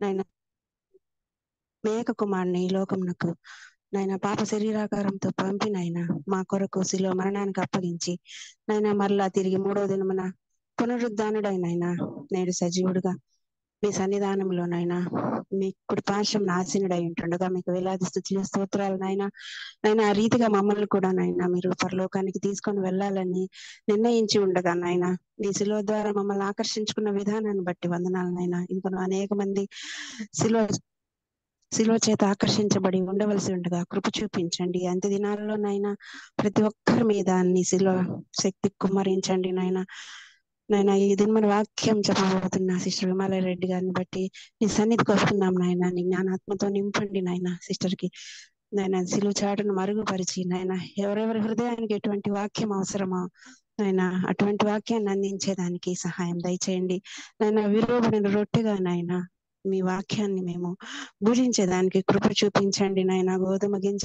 నాయన మేక కుమారుని ఈ లోకమునకు నాయన పాప శరీరాకారంతో పంపి నాయన మా కొరకు శిలువ మరణానికి అప్పగించి నాయన మరలా తిరిగి 3వ దినమున పునరుద్ధానుడైన నేడు సజీవుడుగా మీ సన్నిధానంలోనైనా మీ కుడి పార్శ్వం ఆసీనుడై ఉంటుండగా మీకు వేలాది స్తుతులు స్తోత్రాలు నాయన ఆ రీతిగా మమ్మల్ని కూడా నాయన మీరు పరలోకానికి తీసుకొని వెళ్ళాలని నిర్ణయించి ఉండగా నాయన మీ శిలువ ద్వారా మమ్మల్ని ఆకర్షించుకున్న విధానాన్ని బట్టి వందనాలు నాయన. ఇంకొన అనేక మంది శిలువ చేత ఆకర్షించబడి ఉండవలసి ఉండగా కృప చూపించండి. అంత్య దినాలలోనైనా ప్రతి ఒక్కరి మీద నీ శిలువ శక్తి కుమ్మరించండి నాయన ఈ దినమన వాక్యం చెప్పబడుతున్న సిస్టర్ విమలారెడ్డి గారిని బట్టి నీ సన్నిధికి వస్తున్నాం నాయన. నీ జ్ఞానాత్మతో నింపండి నాయన. సిస్టర్ కి నాయన శిలువ చాటును మరుగుపరిచి నాయన ఎవరెవరి హృదయానికి ఎటువంటి వాక్యం అవసరమో నాయన అటువంటి వాక్యాన్ని అందించేదానికి సహాయం దయచేయండి నాయన. విలువబడిన రొట్టెగా నాయన మీ వాక్యాన్ని మేము భుజించేదానికి కృప చూపించండి నాయన. గోధుమ గింజ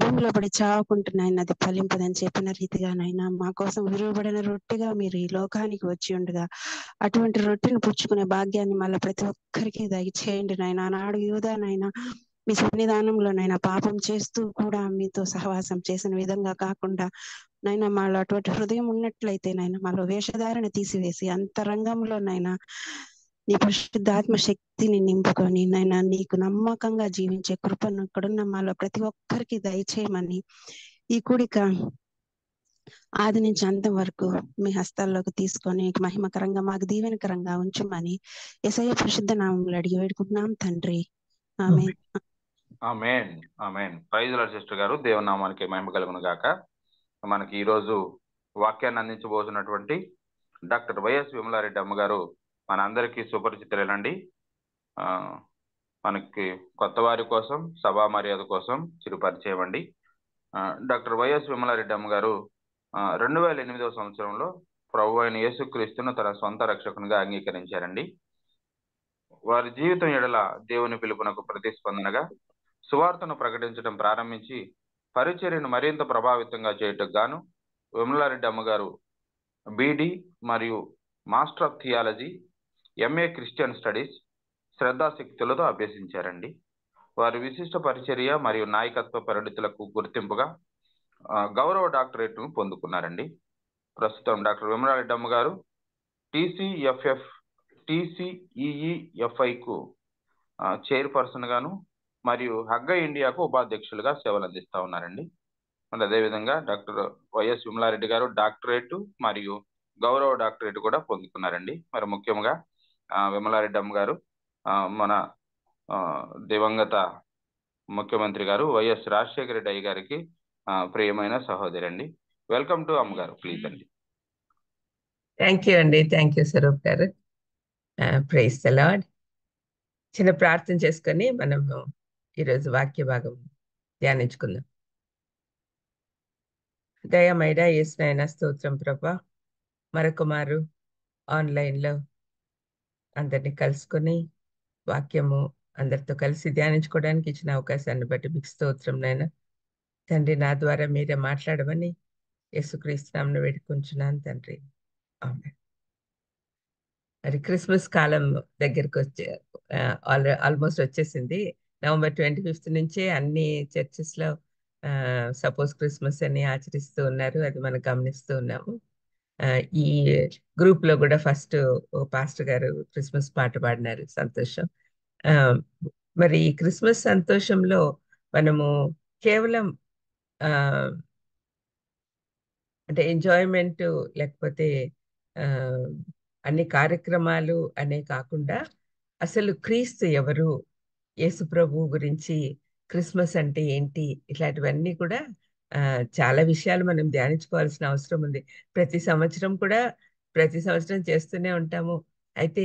భూమిలో పడి చావుకుంటున్నాయన అది ఫలింపదని చెప్పిన రీతిగా నాయన మా కోసం విలువబడిన రొట్టెగా మీరు ఈ లోకానికి వచ్చి ఉండగా అటువంటి రొట్టెను పుచ్చుకునే భాగ్యాన్ని మళ్ళీ ప్రతి ఒక్కరికి దయచేయండి నాయన. ఆనాడు యూదా నాయన మీ సన్నిధానంలోనైనా పాపం చేస్తూ కూడా మీతో సహవాసం చేసిన విధంగా కాకుండా నైనా మాలో అటువంటి హృదయం ఉన్నట్లయితే నైనా మాలో వేషధారణ తీసివేసి అంతరంగంలోనైనా నీ పరిశుద్ధాత్మ శక్తిని నింపుకొని నైనా నీకు నమ్మకంగా జీవించే కృపను ఇక్కడున్న మాలో ప్రతి ఒక్కరికి దయచేయమని ఈ కూడిక ఆది నుంచి అంతం వరకు మీ హస్తాల్లోకి తీసుకొని మహిమకరంగా మాకు దీవెనకరంగా ఉంచమని యేసయ్య పరిశుద్ధ నామములో అడిగి వేడుకుంటున్నాం తండ్రి. ఆమేన్. ఆమేన్. ఆమేన్. ప్రైజ్ లార్డ్ సిస్టర్ గారు, దేవుని నామానికి మహిమ కలుగును గాక. మనకి ఈరోజు వాక్యాన్ని అందించబోతున్నటువంటి డాక్టర్ వైఎస్ విమలారెడ్డి అమ్మగారు మన అందరికీ సుపరిచితులేనండి. మనకి కొత్త వారి కోసం సభా మర్యాద కోసం చిరుపరిచయం అండి. డాక్టర్ వైఎస్ విమలారెడ్డి అమ్మగారు 2008వ సంవత్సరంలో ప్రభు అయిన యేసుక్రీస్తును తన సొంత రక్షకునిగా అంగీకరించారండి. వారి జీవితం ఎడల దేవుని పిలుపునకు ప్రతిస్పందనగా సువార్తను ప్రకటించడం ప్రారంభించి పరిచర్యను మరింత ప్రభావితంగా చేయటకు గాను విమలారెడ్డి అమ్మగారు బీడీ మరియు master of theology, MA Christian studies శ్రద్ధాశక్తులతో అభ్యసించారండి. వారి విశిష్ట పరిచర్య మరియు నాయకత్వ పరిణితులకు గుర్తింపుగా గౌరవ డాక్టరేట్ను పొందుకున్నారండి. ప్రస్తుతం డాక్టర్ విమలారెడ్డి అమ్మగారు TCEEFIకు చైర్పర్సన్ గాను మరియు హగ్గ ఇండియాకు ఉపాధ్యక్షులుగా సేవలు అందిస్తూ ఉన్నారండి. మరి అదేవిధంగా డాక్టర్ వైఎస్ విమలారెడ్డి గారు డాక్టరేట్ మరియు గౌరవ డాక్టరేట్ కూడా పొందుకున్నారండి. మరి ముఖ్యంగా విమలారెడ్డి అమ్మ గారు మన దివంగత ముఖ్యమంత్రి గారు వైఎస్ రాజశేఖర రెడ్డి అయ్య గారికి ప్రియమైన సహోదరి అండి. వెల్కమ్ టు అమ్మగారు, ప్లీజ్ అండి. థ్యాంక్ యూ అండి. థ్యాంక్ యూ స్వరూప్ గారు. Praise the lord. చిన్న ప్రార్థన చేసుకొని మనము ఈరోజు వాక్య భాగం ధ్యానించుకుందాం. దయమైడ యేసునాయన స్తోత్రం ప్రభా. మరొక మారు ఆన్లైన్లో అందరినీ కలుసుకొని వాక్యము అందరితో కలిసి ధ్యానించుకోవడానికి ఇచ్చిన అవకాశాన్ని బట్టి మీకు స్తోత్రం నాయన. తండ్రి, నా ద్వారా మీరే మాట్లాడమని యేసుక్రీస్తు నామమున వేడుకుంటున్నాను తండ్రి. ఆమేన్. మరి క్రిస్మస్ కాలం దగ్గరికి ఆల్మోస్ట్ వచ్చేసింది. November 25th నుంచే అన్ని చర్చెస్లో సపోజ్ క్రిస్మస్ అని ఆచరిస్తూ ఉన్నారు. అది మనం గమనిస్తూ ఉన్నాము. ఈ గ్రూప్లో కూడా ఫస్ట్ పాస్టర్ గారు క్రిస్మస్ పాట పాడినారు, సంతోషం. మరి ఈ క్రిస్మస్ సంతోషంలో మనము కేవలం అంటే ఎంజాయ్మెంట్ లేకపోతే అన్ని కార్యక్రమాలు అనే కాకుండా అసలు క్రీస్తు ఎవరు, యేసు ప్రభు గురించి, క్రిస్మస్ అంటే ఏంటి, ఇట్లాంటివన్నీ కూడా చాలా విషయాలు మనం ధ్యానించుకోవాల్సిన అవసరం ఉంది. ప్రతి సంవత్సరం చేస్తూనే ఉంటాము. అయితే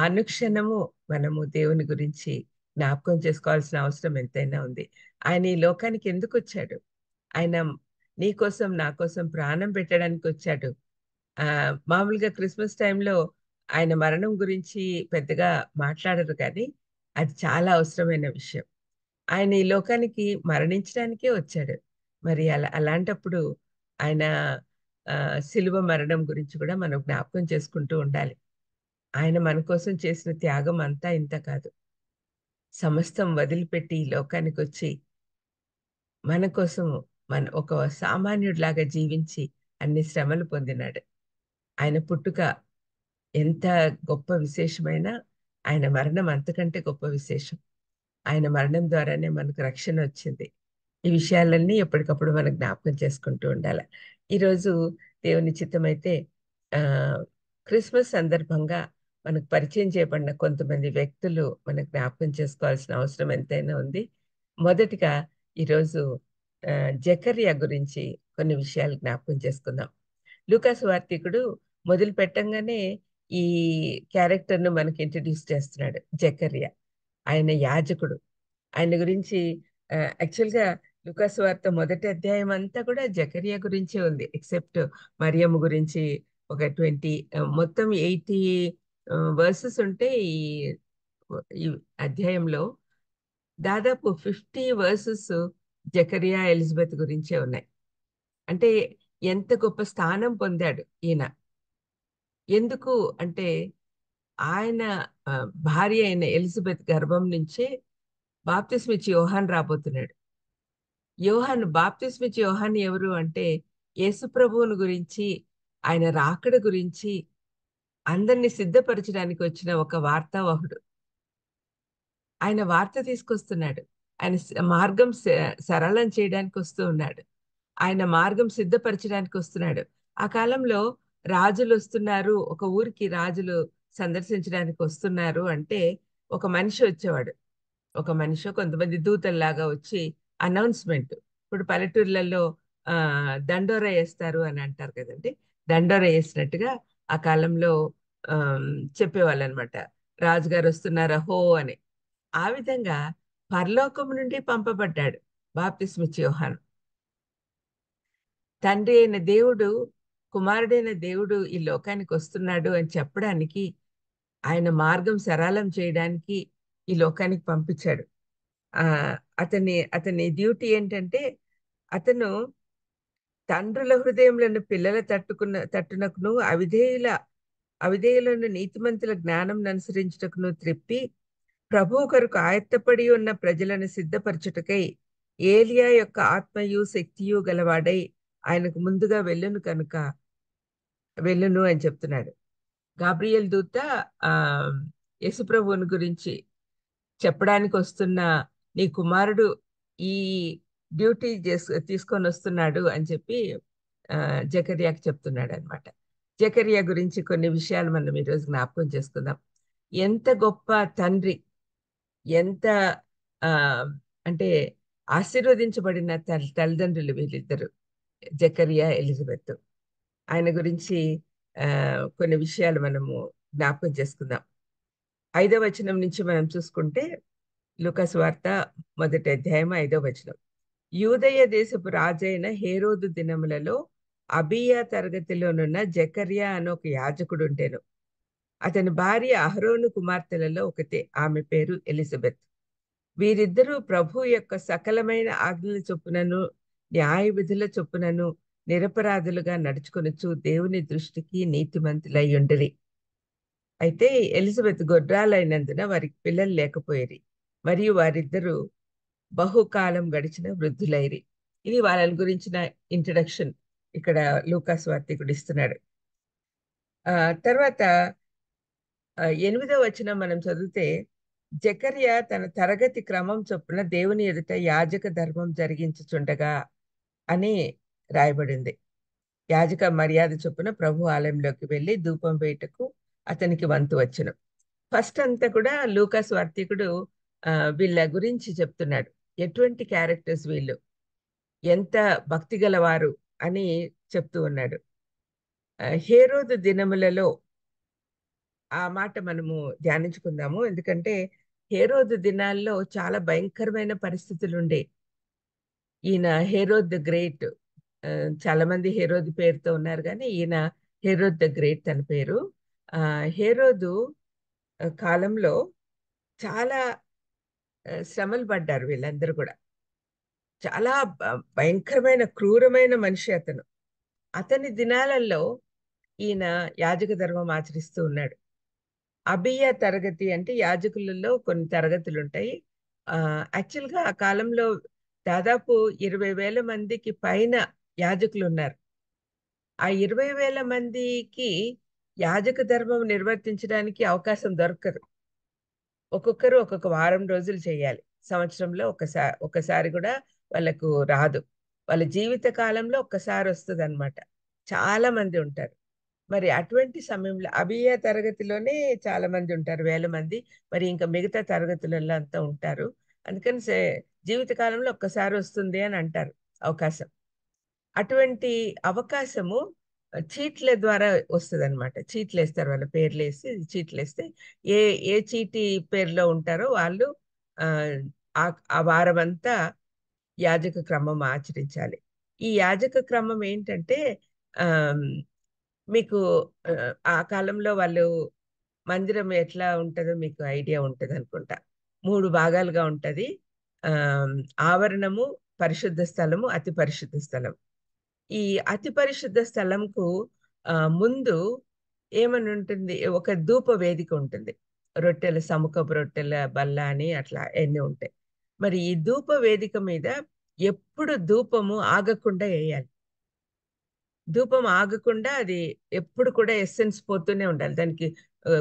అనుక్షణము మనము దేవుని గురించి జ్ఞాపకం చేసుకోవాల్సిన అవసరం ఎంతైనా ఉంది. ఆయన ఈ లోకానికి ఎందుకు వచ్చాడు? ఆయన నీ కోసం నా కోసం ప్రాణం పెట్టడానికి వచ్చాడు. మామూలుగా క్రిస్మస్ టైంలో ఆయన మరణం గురించి పెద్దగా మాట్లాడరు, కానీ అది చాలా అవసరమైన విషయం. ఆయన ఈ లోకానికి మరణించడానికే వచ్చాడు. మరి అలాంటప్పుడు ఆయన శిలువ మరణం గురించి కూడా మనం జ్ఞాపకం చేసుకుంటూ ఉండాలి. ఆయన మన కోసం చేసిన త్యాగం అంతా ఇంత కాదు. సమస్తం వదిలిపెట్టి ఈ లోకానికి వచ్చి మన కోసం ఒక సామాన్యుడిలాగా జీవించి అన్ని శ్రమలు పొందినాడు. ఆయన పుట్టుక ఎంత గొప్ప విశేషమైనా ఆయన మరణం అంతకంటే గొప్ప విశేషం. ఆయన మరణం ద్వారానే మనకు రక్షణ వచ్చింది. ఈ విషయాలన్నీ ఎప్పటికప్పుడు మనం జ్ఞాపకం చేసుకుంటూ ఉండాలి. ఈరోజు దేవుని చిత్తమైతే ఆ క్రిస్మస్ సందర్భంగా మనకు పరిచయం చేయబడిన కొంతమంది వ్యక్తులు మనకు జ్ఞాపకం చేసుకోవాల్సిన అవసరం ఎంతైనా ఉంది. మొదటిగా ఈరోజు జకర్యా గురించి కొన్ని విషయాలు జ్ఞాపకం చేసుకుందాం. లూకాసు వార్తికుడు మొదలు పెట్టంగానే ఈ క్యారెక్టర్ను మనకి ఇంట్రడ్యూస్ చేస్తున్నాడు. జకర్యా ఆయన యాజకుడు. ఆయన గురించి యాక్చువల్గా లూకాసు వార్త మొదటి అధ్యాయం అంతా కూడా జకర్యా గురించే ఉంది, ఎక్సెప్ట్ మరియమ్మ గురించి ఒక 20 మొత్తం 80 వర్సెస్ ఉంటే ఈ అధ్యాయంలో దాదాపు 50 వర్సెస్ జకరియా ఎలిజబెత్ గురించే ఉన్నాయి. అంటే ఎంత గొప్ప స్థానం పొందాడు ఈయన. ఎందుకు అంటే ఆయన భార్య అయిన ఎలిజబెత్ గర్భం నుంచే బాప్తిస్మిచ్చి యోహాన్ రాబోతున్నాడు. బాప్తిస్మిచ్చి యోహాన్ ఎవరు అంటే యేసు ప్రభువుని గురించి, ఆయన రాకడ గురించి అందరినీ సిద్ధపరచడానికి వచ్చిన ఒక వార్తావాహుడు. ఆయన వార్త తీసుకొస్తున్నాడు. ఆయన మార్గం సరళం చేయడానికి వస్తూ ఉన్నాడు. ఆయన మార్గం సిద్ధపరచడానికి వస్తున్నాడు. ఆ కాలంలో రాజులు వస్తున్నారు, ఒక ఊరికి రాజులు సందర్శించడానికి వస్తున్నారు అంటే ఒక మనిషి వచ్చేవాడు. ఒక మనిషి కొంతమంది దూతల్లాగా వచ్చి అనౌన్స్మెంట్. ఇప్పుడు పల్లెటూర్లలో దండోర వేస్తారు అని అంటారు కదండి. దండోర వేసినట్టుగా ఆ కాలంలో చెప్పేవాళ్ళు అనమాట. రాజుగారు వస్తున్నారా హో అని. ఆ విధంగా పరలోకం నుండి పంపబడ్డాడు బాప్తిస్మిచ్చి యోహాను. తండ్రి అయిన దేవుడు, కుమారుడైన దేవుడు ఈ లోకానికి వస్తున్నాడు అని చెప్పడానికి, ఆయన మార్గం సరళం చేయడానికి ఈ లోకానికి పంపించాడు. అతని డ్యూటీ ఏంటంటే అతను తండ్రుల హృదయంలో పిల్లల తట్టునకును అవిధేయులను నీతిమంతుల జ్ఞానం అనుసరించుటకును త్రిప్పి ప్రభువు కొరకు ఆయత్తపడి ఉన్న ప్రజలను సిద్ధపరచుటకై ఏలియా యొక్క ఆత్మయు శక్తియు గలవాడై ఆయనకు ముందుగా వెళ్ళును అని చెప్తున్నాడు. గాబ్రియల్ దూత యేసుప్రభువుని గురించి చెప్పడానికి వస్తున్న నీ కుమారుడు ఈ డ్యూటీ తీసుకొని వస్తున్నాడు అని చెప్పి జకర్యాకి చెప్తున్నాడు అనమాట. జకర్యా గురించి కొన్ని విషయాలు మనం ఈరోజు జ్ఞాపకం చేసుకుందాం. ఎంత గొప్ప తండ్రి, ఎంత అంటే ఆశీర్వదించబడిన తల్లిదండ్రులు వీళ్ళిద్దరు, జకరియా ఎలిజబెత్. ఆయన గురించి కొన్ని విషయాలు మనము జ్ఞాపకం చేసుకుందాం. 5వ వచనం నుంచి మనం చూసుకుంటే లూకాసు వార్త మొదటి అధ్యాయం 5వ వచనం. యూదయ దేశపు రాజైన హేరోదు దినములలో అబియా తరగతిలోనున్న జకర్యా అని ఒక యాజకుడు ఉండెను. అతని భార్య అహరోను కుమార్తెలలో ఒకతే, ఆమె పేరు ఎలిజబెత్. వీరిద్దరూ ప్రభు యొక్క సకలమైన ఆజ్ఞల చొప్పునను న్యాయ విధుల చొప్పునను నిరపరాధులుగా నడుచుకొనుచు దేవుని దృష్టికి నీతిమంతులై ఉండిరి. అయితే ఎలిజబెత్ గొడ్రాలైనందున వారికి పిల్లలు లేకపోయేరి, మరియు వారిద్దరూ బహుకాలం గడిచిన వృద్ధులైరి. ఇది వాళ్ళని గురించిన ఇంట్రడక్షన్ ఇక్కడ లూకాసు వార్తికుడు ఇస్తున్నాడు. తర్వాత 8వ వచనం మనం చదివితే, జకర్యా తన తరగతి క్రమం చొప్పున దేవుని ఎదుట యాజక ధర్మం జరిగించుచుండగా అని రాయబడింది. యాజక మర్యాద చొప్పున ప్రభు ఆలయంలోకి వెళ్ళి ధూపం వేయటకు అతనికి వంతు వచ్చును. ఫస్ట్ అంతా కూడా లూకాసు వార్తికుడు వీళ్ళ గురించి చెప్తున్నాడు. ఎటువంటి క్యారెక్టర్స్ వీళ్ళు, ఎంత భక్తి గలవారు అని చెప్తూ ఉన్నాడు. హేరోదు దినములలో ఆ మాట మనము ధ్యానించుకుందాము. ఎందుకంటే హేరోదు దినాల్లో చాలా భయంకరమైన పరిస్థితులు ఉండే. ఈయన హేరోద్ ద గ్రేట్, చాలా మంది హేరోదు పేరుతో ఉన్నారు కానీ ఈయన హేరోద్ ద గ్రేట్ తన పేరు. హేరోదు కాలంలో చాలా శ్రమలు పడ్డారు వీళ్ళందరూ కూడా. చాలా భయంకరమైన క్రూరమైన మనిషి అతను. అతని దినాలలో ఈయన యాజక ధర్మం ఆచరిస్తూ ఉన్నాడు. అబియ తరగతి అంటే యాజకులలో కొన్ని తరగతులు ఉంటాయి. యాక్చువల్గా ఆ కాలంలో దాదాపు 20,000 మందికి పైన యాజకులు ఉన్నారు. ఆ 20,000 మందికి యాజక ధర్మం నిర్వర్తించడానికి అవకాశం దొరకదు. ఒక్కొక్కరు ఒక్కొక్క వారం రోజులు చేయాలి. సంవత్సరంలో ఒక్కసారి కూడా వాళ్ళకు రాదు. వాళ్ళ జీవిత కాలంలో ఒక్కసారి వస్తదనమాట. చాలా మంది ఉంటారు. మరి అటువంటి సమయంలో అబియ తరగతిలోనే చాలా మంది ఉంటారు, వేల మంది. మరి ఇంకా మిగతా తరగతులలో అంతా ఉంటారు. అందుకని జీవిత కాలంలో ఒక్కసారి వస్తుంది అని అంటారు అవకాశం. అటువంటి అవకాశము చీట్ల ద్వారా వస్తదనమాట. చీట్లేస్తారు, వాళ్ళ పేర్లేసి చీట్లేస్తే ఏ ఏ చీటి పేరులో ఉంటారో వాళ్ళు ఆహ్, ఆ వారమంతా యాజక క్రమం ఆచరించాలి. ఈ యాజక క్రమం ఏంటంటే ఆహ్, మీకు ఆ కాలంలో వాళ్ళు మందిరం ఎట్లా ఉంటదో మీకు ఐడియా ఉంటదనుకుంటా. 3 భాగాలుగా ఉంటది. ఆహ్, ఆవరణము, పరిశుద్ధ స్థలము, అతి పరిశుద్ధ స్థలం. ఈ అతి పరిశుద్ధ స్థలంకు ముందు ఏమనుంటుంది, ఒక ధూప వేదిక ఉంటుంది. సముఖపు రొట్టెల బల్ల అని అట్లా ఎన్ని ఉంటాయి. మరి ఈ ధూప వేదిక మీద ఎప్పుడు ధూపము ఆగకుండా ఎయ్యాలి. ధూపం ఆగకుండా అది ఎప్పుడు కూడా ఎసెన్స్ పోతూనే ఉండాలి. దానికి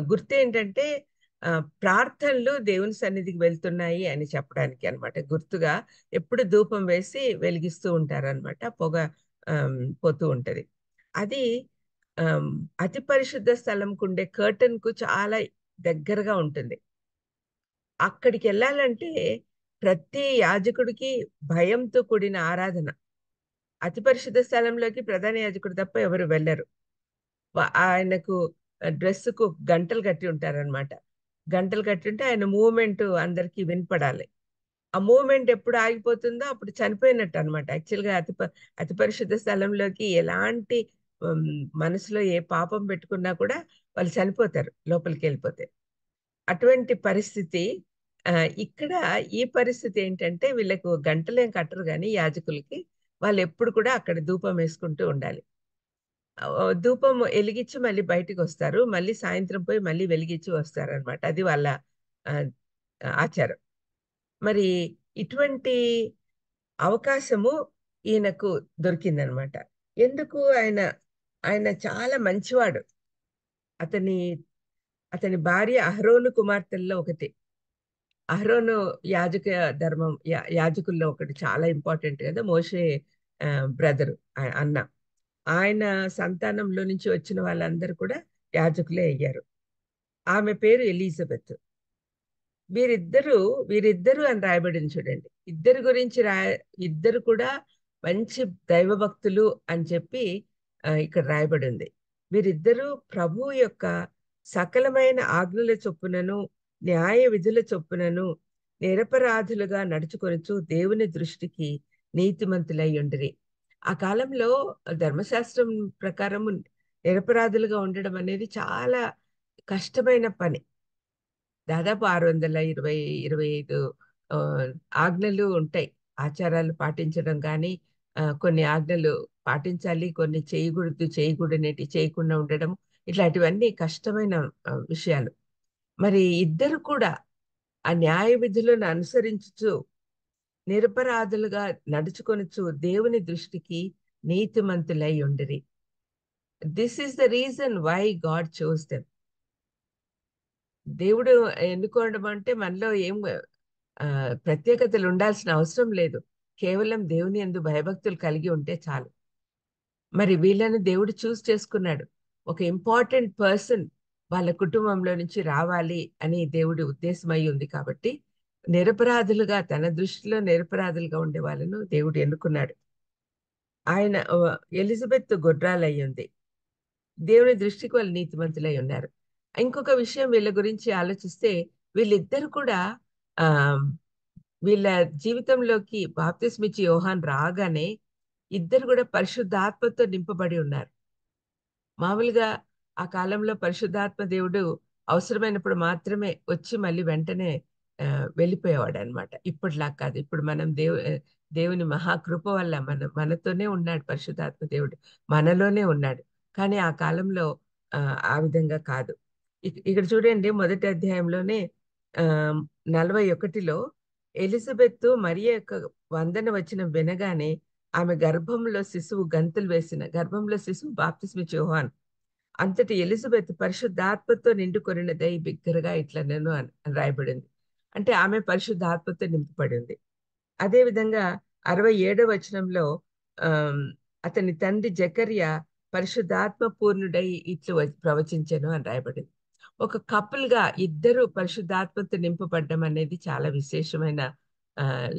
గుర్తేంటంటే ప్రార్థనలు దేవుని సన్నిధికి వెళ్తున్నాయి అని చెప్పడానికి అన్నమాట. గుర్తుగా ఎప్పుడు ధూపం వేసి వెలిగిస్తూ ఉంటారన్నమాట. పొగ పోతూ ఉంటది. అది ఆహ్, అతి పరిశుద్ధ స్థలంకుండే కర్టెన్‌కు చాలా దగ్గరగా ఉంటుంది. అక్కడికెళ్ళాలంటే ప్రతి యాజకుడికి భయంతో కూడిన ఆరాధన. అతి పరిశుద్ధ స్థలంలోకి ప్రధాన యాజకుడు తప్ప ఎవరు వెళ్లరు. ఆయనకు డ్రెస్‌కు గంటలు కట్టి ఉంటారనమాట. గంటలు కట్టుంటే ఆయన మూవ్‌మెంట్ అందరికి వినపడాలి. ఆ మూవ్‌మెంట్ ఎప్పుడు ఆగిపోతుందో అప్పుడు చనిపోయినట్టనమాట. యాక్చువల్‌గా అతి పరిశుద్ధ స్థలంలోకి ఎలాంటి మనసులో ఏ పాపం పెట్టుకున్నా కూడా వాళ్ళు చనిపోతారు లోపలికెళ్ళిపోతే. అటువంటి పరిస్థితి ఇక్కడ ఈ పరిస్థితి ఏంటంటే వీళ్ళకు గంటలేం కట్టరు గానీ యాజకులకి. వాళ్ళెప్పుడు కూడా అక్కడ ధూపం వేసుకుంటూ ఉండాలి. ధూపం ఎలిగిచ్చి మళ్ళీ బయటికొస్తారు. మళ్ళీ సాయంత్రం పోయి మళ్ళీ వెలిగిచ్చి వస్తారనమాట. అది వాళ్ళ ఆహ్, ఆచారం. మరి ఇటువంటి అవకాశము ఈయనకు దొరికిందనమాట. ఎందుకు ఆయన చాలా మంచివాడు. అతని అతని భార్య అహరోను కుమార్తెల్లో ఒకతి. అహరోను యాజక ధర్మం యాజకుల్లో ఒకడు, చాలా ఇంపార్టెంట్ కదా! మోషే బ్రదరు, అన్న. ఆయన సంతానంలో నుంచి వచ్చిన వాళ్ళందరూ కూడా యాజకులే అయ్యారు. ఆమె పేరు ఎలిజబెత్. వీరిద్దరూ, వీరిద్దరు అని రాయబడింది చూడండి. ఇద్దరి గురించి ఇద్దరు కూడా మంచి దైవభక్తులు అని చెప్పి ఇక్కడ రాయబడింది. వీరిద్దరూ ప్రభువు యొక్క సకలమైన ఆజ్ఞల చొప్పునను, న్యాయ విధుల చొప్పునను నిరపరాధులుగా నడుచుకొనుచు దేవుని దృష్టికి నీతిమంతులై ఉండిరి. ఆ కాలంలో ధర్మశాస్త్రం ప్రకారము నిరపరాధులుగా ఉండడం అనేది చాలా కష్టమైన పని. దాదాపు 620, 25 ఆహ్, ఆజ్ఞలు ఉంటాయి. ఆచారాలు పాటించడం గానీ, కొన్ని ఆజ్ఞలు పాటించాలి, కొన్ని చేయకూడదు, చేయకూడనేటివి చేయకుండా ఉండడం. ఇట్లాంటివన్నీ కష్టమైన విషయాలు. మరి ఇద్దరు కూడా ఆ న్యాయ విధులను అనుసరించుచు, నిరపరాధులుగా నడుచుకొనుచు దేవుని దృష్టికి నీతిమంతులై ఉండిరి. This is the reason why God chose them. దేవుడు ఎన్నుకోవడం అంటే మనలో ఏం ప్రత్యేకతలు ఉండాల్సిన అవసరం లేదు. కేవలం దేవుని యందు భయభక్తులు కలిగి ఉంటే చాలు. మరి వీళ్ళని దేవుడు చేసుకున్నాడు. ఒక ఇంపార్టెంట్ పర్సన్ వాళ్ళ కుటుంబంలో నుంచి రావాలి అని దేవుడి ఉద్దేశమై ఉంది కాబట్టి, నిరపరాధులుగా, తన దృష్టిలో నిరపరాధులుగా ఉండే వాళ్ళను దేవుడు ఎన్నుకున్నాడు. ఆయన ఎలిజబెత్ గొడ్రాలయ్యుంది. దేవుని దృష్టికి వాళ్ళు నీతిమంతులై ఉన్నారు. ఇంకొక విషయం వీళ్ళ గురించి ఆలోచిస్తే, వీళ్ళిద్దరు కూడా ఆహ్, వీళ్ళ జీవితంలోకి బాప్తిస్మిచ్చి యోహాను రాగానే ఇద్దరు కూడా పరిశుద్ధాత్మతో నింపబడి ఉన్నారు. మామూలుగా ఆ కాలంలో పరిశుద్ధాత్మ దేవుడు అవసరమైనప్పుడు మాత్రమే వచ్చి మళ్ళీ వెంటనే వెళ్ళిపోయేవాడనమాట. ఇప్పటిలా కాదు. ఇప్పుడు మనం దేవుని మహాకృప వల్ల మనతోనే ఉన్నాడు పరిశుద్ధాత్మ దేవుడు. మనలోనే ఉన్నాడు. కానీ ఆ కాలంలో ఆ విధంగా కాదు. ఇక్కడ చూడండి, మొదటి అధ్యాయంలోనే 41లో ఎలిజబెత్ మరియ యొక్క వందన వచనం వినగానే ఆమె గర్భంలో శిశువు గంతులు వేసిన, గర్భంలో శిశువు బాప్తిస్మిచ్చి యోహాన్. అంతటి ఎలిజబెత్ పరిశుద్ధాత్మతో నిండుకొనినదై బిగ్గరగా ఇట్లా నేను అని రాయబడింది. అంటే ఆమె పరిశుద్ధాత్మతో నింపబడింది. అదే విధంగా 67వ వచనంలో ఆమ్, అతని తండ్రి జకర్యా పరిశుద్ధాత్మ పూర్ణుడై ఇట్లు ప్రవచించెను అని రాయబడింది. ఒక కపుల్ గా ఇద్దరు పరిశుద్ధాత్మతో నింపబడ్డం అనేది చాలా విశేషమైన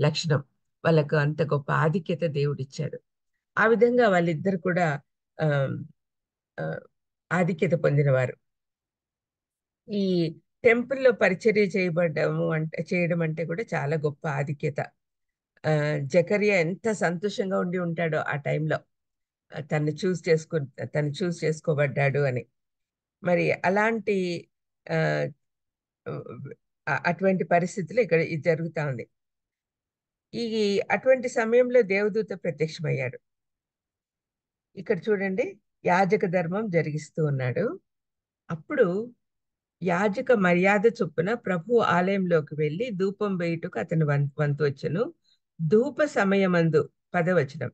లక్షణం. వాళ్ళకు అంత గొప్ప ఆధిక్యత దేవుడిచ్చాడు. ఆ విధంగా వాళ్ళిద్దరు కూడా ఆమ్, ఆ, ఆధిక్యత పొందినవారు. ఈ టెంపుల్లో పరిచర్య చేయడం అంటే కూడా చాలా గొప్ప ఆధిక్యత. జకరియా ఎంత సంతోషంగా ఉండి ఉంటాడో ఆ టైంలో, తను చూస్ చేసుకోబడ్డాడు అని. మరి అలాంటి ఆ, అటువంటి పరిస్థితులు ఇక్కడ ఇది జరుగుతా ఉంది. ఈ అటువంటి సమయంలో దేవదూత ప్రత్యక్షమయ్యాడు. ఇక్కడ చూడండి, యాజక ధర్మం జరిగిస్తూ ఉన్నాడు. అప్పుడు యాజక మర్యాద చొప్పున ప్రభు ఆలయంలోకి వెళ్ళి ధూపం వేయుటకు అతను వంతు వచ్చెను. ధూప సమయమందు 10వ వచనం,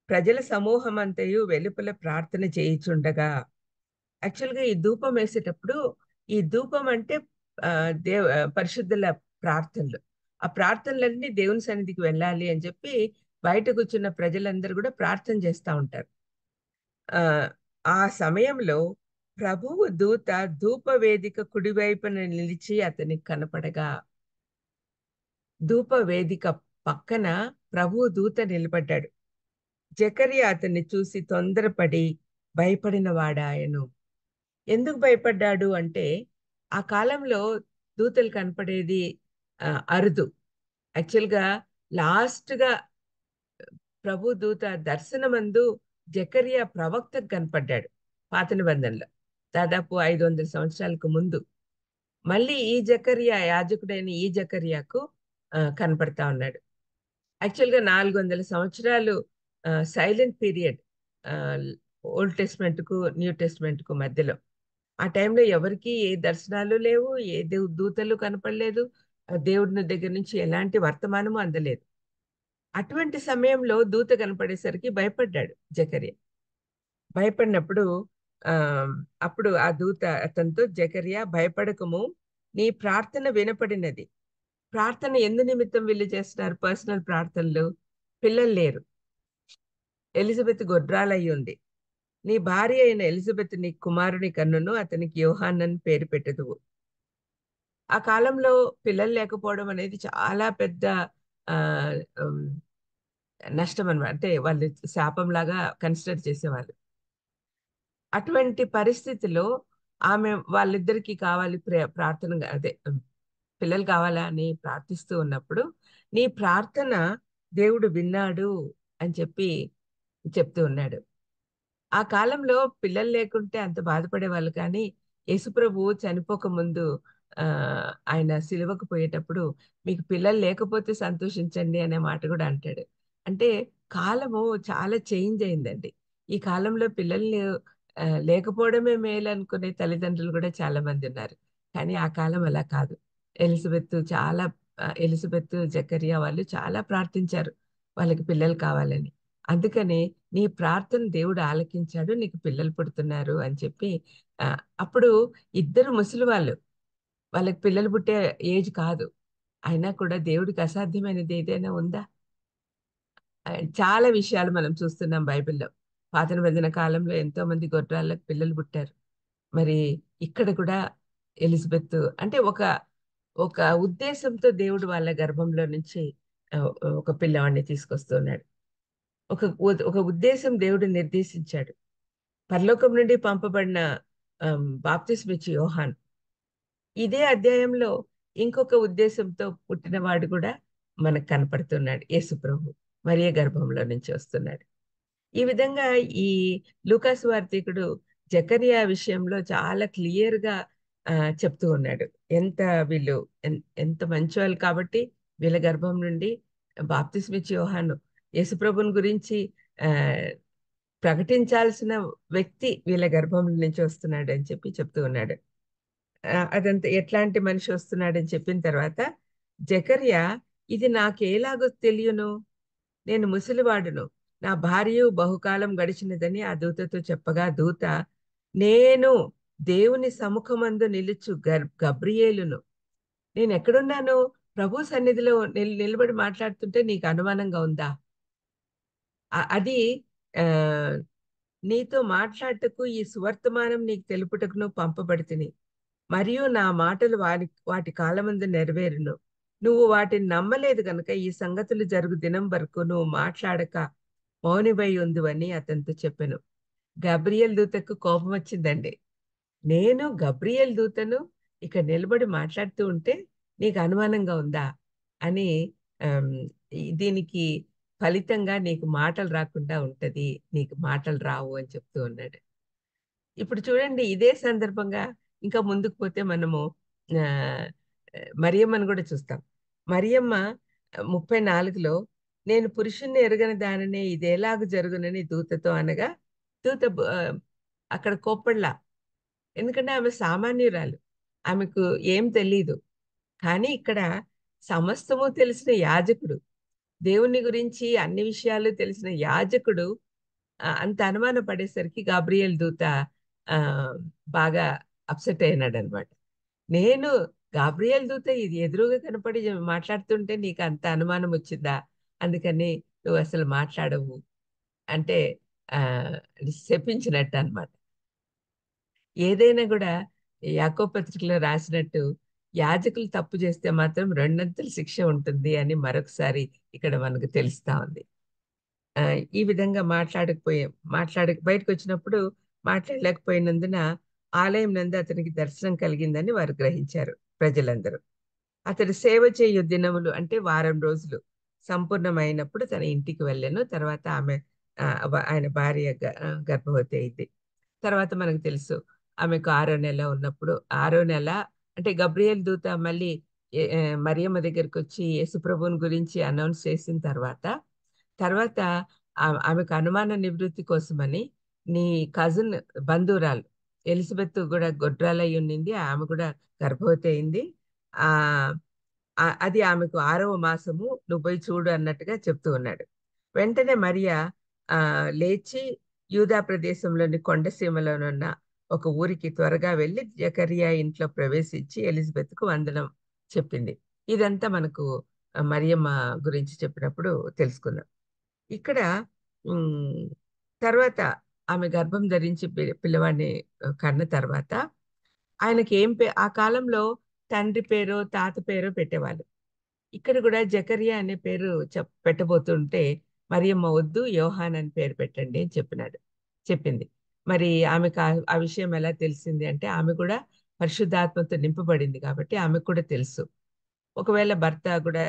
ప్రజల సమూహమంతయు వెలుపల ప్రార్థన చేయుచుండగా. యాక్చువల్గా ఈ ధూపం వేసేటప్పుడు, ఈ ధూపం అంటే పరిశుద్ధుల ప్రార్థనలు. ఆ ప్రార్థనలన్నీ దేవుని సన్నిధికి వెళ్ళాలి అని చెప్పి బయట కూర్చున్న ప్రజలందరూ కూడా ప్రార్థన చేస్తూ ఉంటారు. ఆ సమయంలో ప్రభువు దూత ధూప వేదిక కుడివైపున నిలిచి అతనికి కనపడగా, ధూప వేదిక పక్కన ప్రభువు దూత నిలబడ్డాడు. జకరియా అతన్ని చూసి తొందరపడి భయపడిన వాడాయను. ఎందుకు భయపడ్డాడు అంటే, ఆ కాలంలో దూతలు కనపడేది అరుదు. యాక్చువల్గా లాస్ట్గా ప్రభు దూత దర్శనమందు జకరియా ప్రవక్తకు కనపడ్డాడు పాత నిబంధనలో, దాదాపు 500 సంవత్సరాలకు ముందు. మళ్ళీ ఈ జకరియా, యాజకుడైన ఈ జకరియాకు కనపడతా ఉన్నాడు. యాక్చువల్గా 400 సంవత్సరాలు సైలెంట్ పీరియడ్ ఓల్డ్ టెస్ట్మెంట్ కు న్యూ టెస్ట్మెంట్ కు మధ్యలో. ఆ టైంలో ఎవరికి ఏ దర్శనాలు లేవు, ఏ దూతలు కనపడలేదు, దేవుడిని దగ్గర నుంచి ఎలాంటి వర్తమానము అందలేదు. అటువంటి సమయంలో దూత కనపడేసరికి భయపడ్డాడు జకరియా. భయపడినప్పుడు అప్పుడు ఆ దూత అతనితో, జకరియా భయపడకము, నీ ప్రార్థన వినపడినది. ప్రార్థన ఎందు నిమిత్తం వీళ్ళు చేస్తున్నారు? పర్సనల్ ప్రార్థనలు. పిల్లలు లేరు, ఎలిజబెత్ గొడ్రాలయ్యి ఉంది. నీ భార్య అయిన ఎలిజబెత్ నీ కుమారుని కన్నును, అతనికి యోహానన్ పేరు పెట్టదువు. ఆ కాలంలో పిల్లలు లేకపోవడం అనేది చాలా పెద్ద నష్టం అన్నమాట. అంటే వాళ్ళు శాపంలాగా కన్సిడర్ చేసేవాళ్ళు. అటువంటి పరిస్థితిలో ఆమె వాళ్ళిద్దరికి కావాలి ప్రార్థన, అదే పిల్లలు కావాలా అని ప్రార్థిస్తూ ఉన్నప్పుడు, నీ ప్రార్థన దేవుడు విన్నాడు అని చెప్తూ ఉన్నాడు. ఆ కాలంలో పిల్లలు లేకుంటే అంత బాధపడే వాళ్ళు, కానీ యేసుప్రభు చనిపోక ముందు ఆయన సిలువకు పోయేటప్పుడు, మీకు పిల్లలు లేకపోతే సంతోషించండి అనే మాట కూడా అంటాడు. అంటే కాలము చాలా చేంజ్ అయిందండి. ఈ కాలంలో పిల్లల్ని లేకపోవడమే మేలు అనుకునే తల్లిదండ్రులు కూడా చాలా మంది ఉన్నారు. కానీ ఆ కాలం అలా కాదు. ఎలిజబెత్ జకరియా వాళ్ళు చాలా ప్రార్థించారు వాళ్ళకి పిల్లలు కావాలని. అందుకని నీ ప్రార్థన దేవుడు ఆలకించాడు, నీకు పిల్లలు పుడుతున్నారు అని చెప్పి. అప్పుడు ఇద్దరు ముసలి వాళ్ళకి పిల్లలు పుట్టే ఏజ్ కాదు. అయినా కూడా దేవుడికి అసాధ్యమైనది ఏదైనా ఉందా? చాలా విషయాలు మనం చూస్తున్నాం బైబిల్లో. పాత నిబంధన కాలంలో ఎంతో మంది గొడ్రాళ్ళకు పిల్లలు పుట్టారు. మరి ఇక్కడ కూడా ఎలిజబెత్ అంటే ఒక ఉద్దేశంతో దేవుడు వాళ్ళ గర్భంలో నుంచి ఒక పిల్లవాడిని తీసుకొస్తున్నాడు. ఒక ఉద్దేశం దేవుడు నిర్దేశించాడు. పరలోకం నుండి పంపబడిన బాప్తిస్మిచ్చి యోహాన్. ఇదే అధ్యాయంలో ఇంకొక ఉద్దేశంతో పుట్టినవాడు కూడా మనకు కనపడుతున్నాడు, యేసుప్రభు మరియ గర్భంలో నుంచి వస్తున్నాడు. ఈ విధంగా ఈ లూకాసు వార్తికుడు జకరియా విషయంలో చాలా క్లియర్ గా చెప్తూ ఉన్నాడు. వీళ్ళు ఎంత మంచి వాళ్ళు కాబట్టి వీళ్ళ గర్భం నుండి బాప్తిస్మిచ్చి యోహాను యేసుప్రభుని గురించి ప్రకటించాల్సిన వ్యక్తి వీళ్ళ గర్భం నుంచి వస్తున్నాడు అని చెప్తూ ఉన్నాడు. అదంతా ఎట్లాంటి మనిషి వస్తున్నాడని చెప్పిన తర్వాత జకర్యా, ఇది నాకేలాగో తెలియను, నేను ముసలివాడును, నా భార్యయు బహుకాలం గడిచినదని ఆ దూతతో చెప్పగా, దూత, నేను దేవుని సముఖమందు నిలుచు గబ్రియేలును, నేను ఎక్కడున్నాను, ప్రభు సన్నిధిలో నిలబడి మాట్లాడుతుంటే నీకు అనుమానంగా ఉందా? అది ఆ నీతో మాట్లాడటకు ఈ సువర్తమానం నీకు తెలుపుటకును పంపబడితిని, మరియు నా మాటలు వాటి కాలమందు నెరవేరును. నువ్వు వాటిని నమ్మలేదు గనుక ఈ సంగతులు జరుగు దినం వరకు నువ్వు మాట్లాడక మౌనివై ఉందువని అతనితో చెప్పాను. గబ్రియల్ దూతకు కోపం వచ్చిందండి. నేను గబ్రియల్ దూతను ఇక్కడ నిలబడి మాట్లాడుతూ ఉంటే నీకు అనుమానంగా ఉందా అని, దీనికి ఫలితంగా నీకు మాటలు రాకుండా ఉంటది, నీకు మాటలు రావు అని చెప్తూ ఉన్నాడు. ఇప్పుడు చూడండి, ఇదే సందర్భంగా ఇంకా ముందుకు పోతే మనము ఆ మరియమ్మను కూడా చూస్తాం. మరియమ్మ 34లో, నేను పురుషుణ్ణి ఎరగని దానినే ఇదేలాగ జరుగునని దూతతో అనగా, దూత అక్కడ కోప్పడ్లా. ఎందుకంటే ఆమె సామాన్యురాలు, ఆమెకు ఏం తెలీదు. కానీ ఇక్కడ సమస్తము తెలిసిన యాజకుడు, దేవుని గురించి అన్ని విషయాలు తెలిసిన యాజకుడు అంత అనుమాన పడేసరికి గాబ్రియల్ దూత ఆ బాగా అప్సెట్ అయినాడు అనమాట. నేను గాబ్రియల్ దూత ఇది ఎదురుగా కనపడి మాట్లాడుతుంటే నీకు అంత అనుమానం వచ్చిందా, అందుకని నువ్వు అసలు మాట్లాడవు అంటే ఆ శపించినట్టు అనమాట. ఏదైనా కూడా యాకోబు పత్రికలో రాసినట్టు, యాజకులు తప్పు చేస్తే మాత్రం రెండంతల శిక్ష ఉంటుంది అని మరొకసారి ఇక్కడ మనకు తెలుస్తా ఉంది. ఈ విధంగా బయటకు వచ్చినప్పుడు మాట్లాడలేకపోయినందున ఆలయం నందు అతనికి దర్శనం కలిగిందని వారు గ్రహించారు ప్రజలందరూ. అతడు సేవ చేయు దినములు అంటే వారం రోజులు సంపూర్ణమైనప్పుడు తన ఇంటికి వెళ్ళాను. తర్వాత ఆయన భార్య గర్భవతి అయింది. తర్వాత మనకు తెలుసు, ఆమెకు 6వ నెల ఉన్నప్పుడు, 6వ నెల అంటే గబ్రియల్ దూత మళ్ళీ మరియమ్మ దగ్గరికి వచ్చి యేసుప్రభుని గురించి అనౌన్స్ చేసిన తర్వాత ఆమెకు అనుమాన నివృత్తి కోసమని నీ కజిన్ బంధువురాలు ఎలిజబెత్ కూడా గొడ్రాలై ఉండింది, ఆమె కూడా గర్భవతి అయింది, అది ఆమెకు 6వ మాసము, నువ్వు పోయి చూడు అన్నట్టుగా చెప్తూ ఉన్నాడు. వెంటనే మరియా లేచి యూదా ప్రదేశంలోని కొండసీమలోనున్న ఒక ఊరికి త్వరగా వెళ్ళి జకరియా ఇంట్లో ప్రవేశించి ఎలిజబెత్కు వందనం చెప్పింది. ఇదంతా మనకు మరియమ్మ గురించి చెప్పినప్పుడు తెలుసుకుందాం. ఇక్కడ తర్వాత ఆమె గర్భం ధరించి పిల్లవాడిని కన్న తర్వాత ఆయనకి ఆ కాలంలో తండ్రి పేరో తాత పేరో పెట్టేవాళ్ళు. ఇక్కడ కూడా జకరియా అనే పేరు పెట్టబోతుంటే మరియమ్మ వద్దు, యోహాన్ అని పేరు పెట్టండి అని చెప్పింది. మరి ఆమెకు ఆ విషయం ఎలా తెలిసింది అంటే, ఆమె కూడా పరిశుద్ధాత్మతో నింపబడింది కాబట్టి ఆమెకు కూడా తెలుసు. ఒకవేళ భర్త కూడా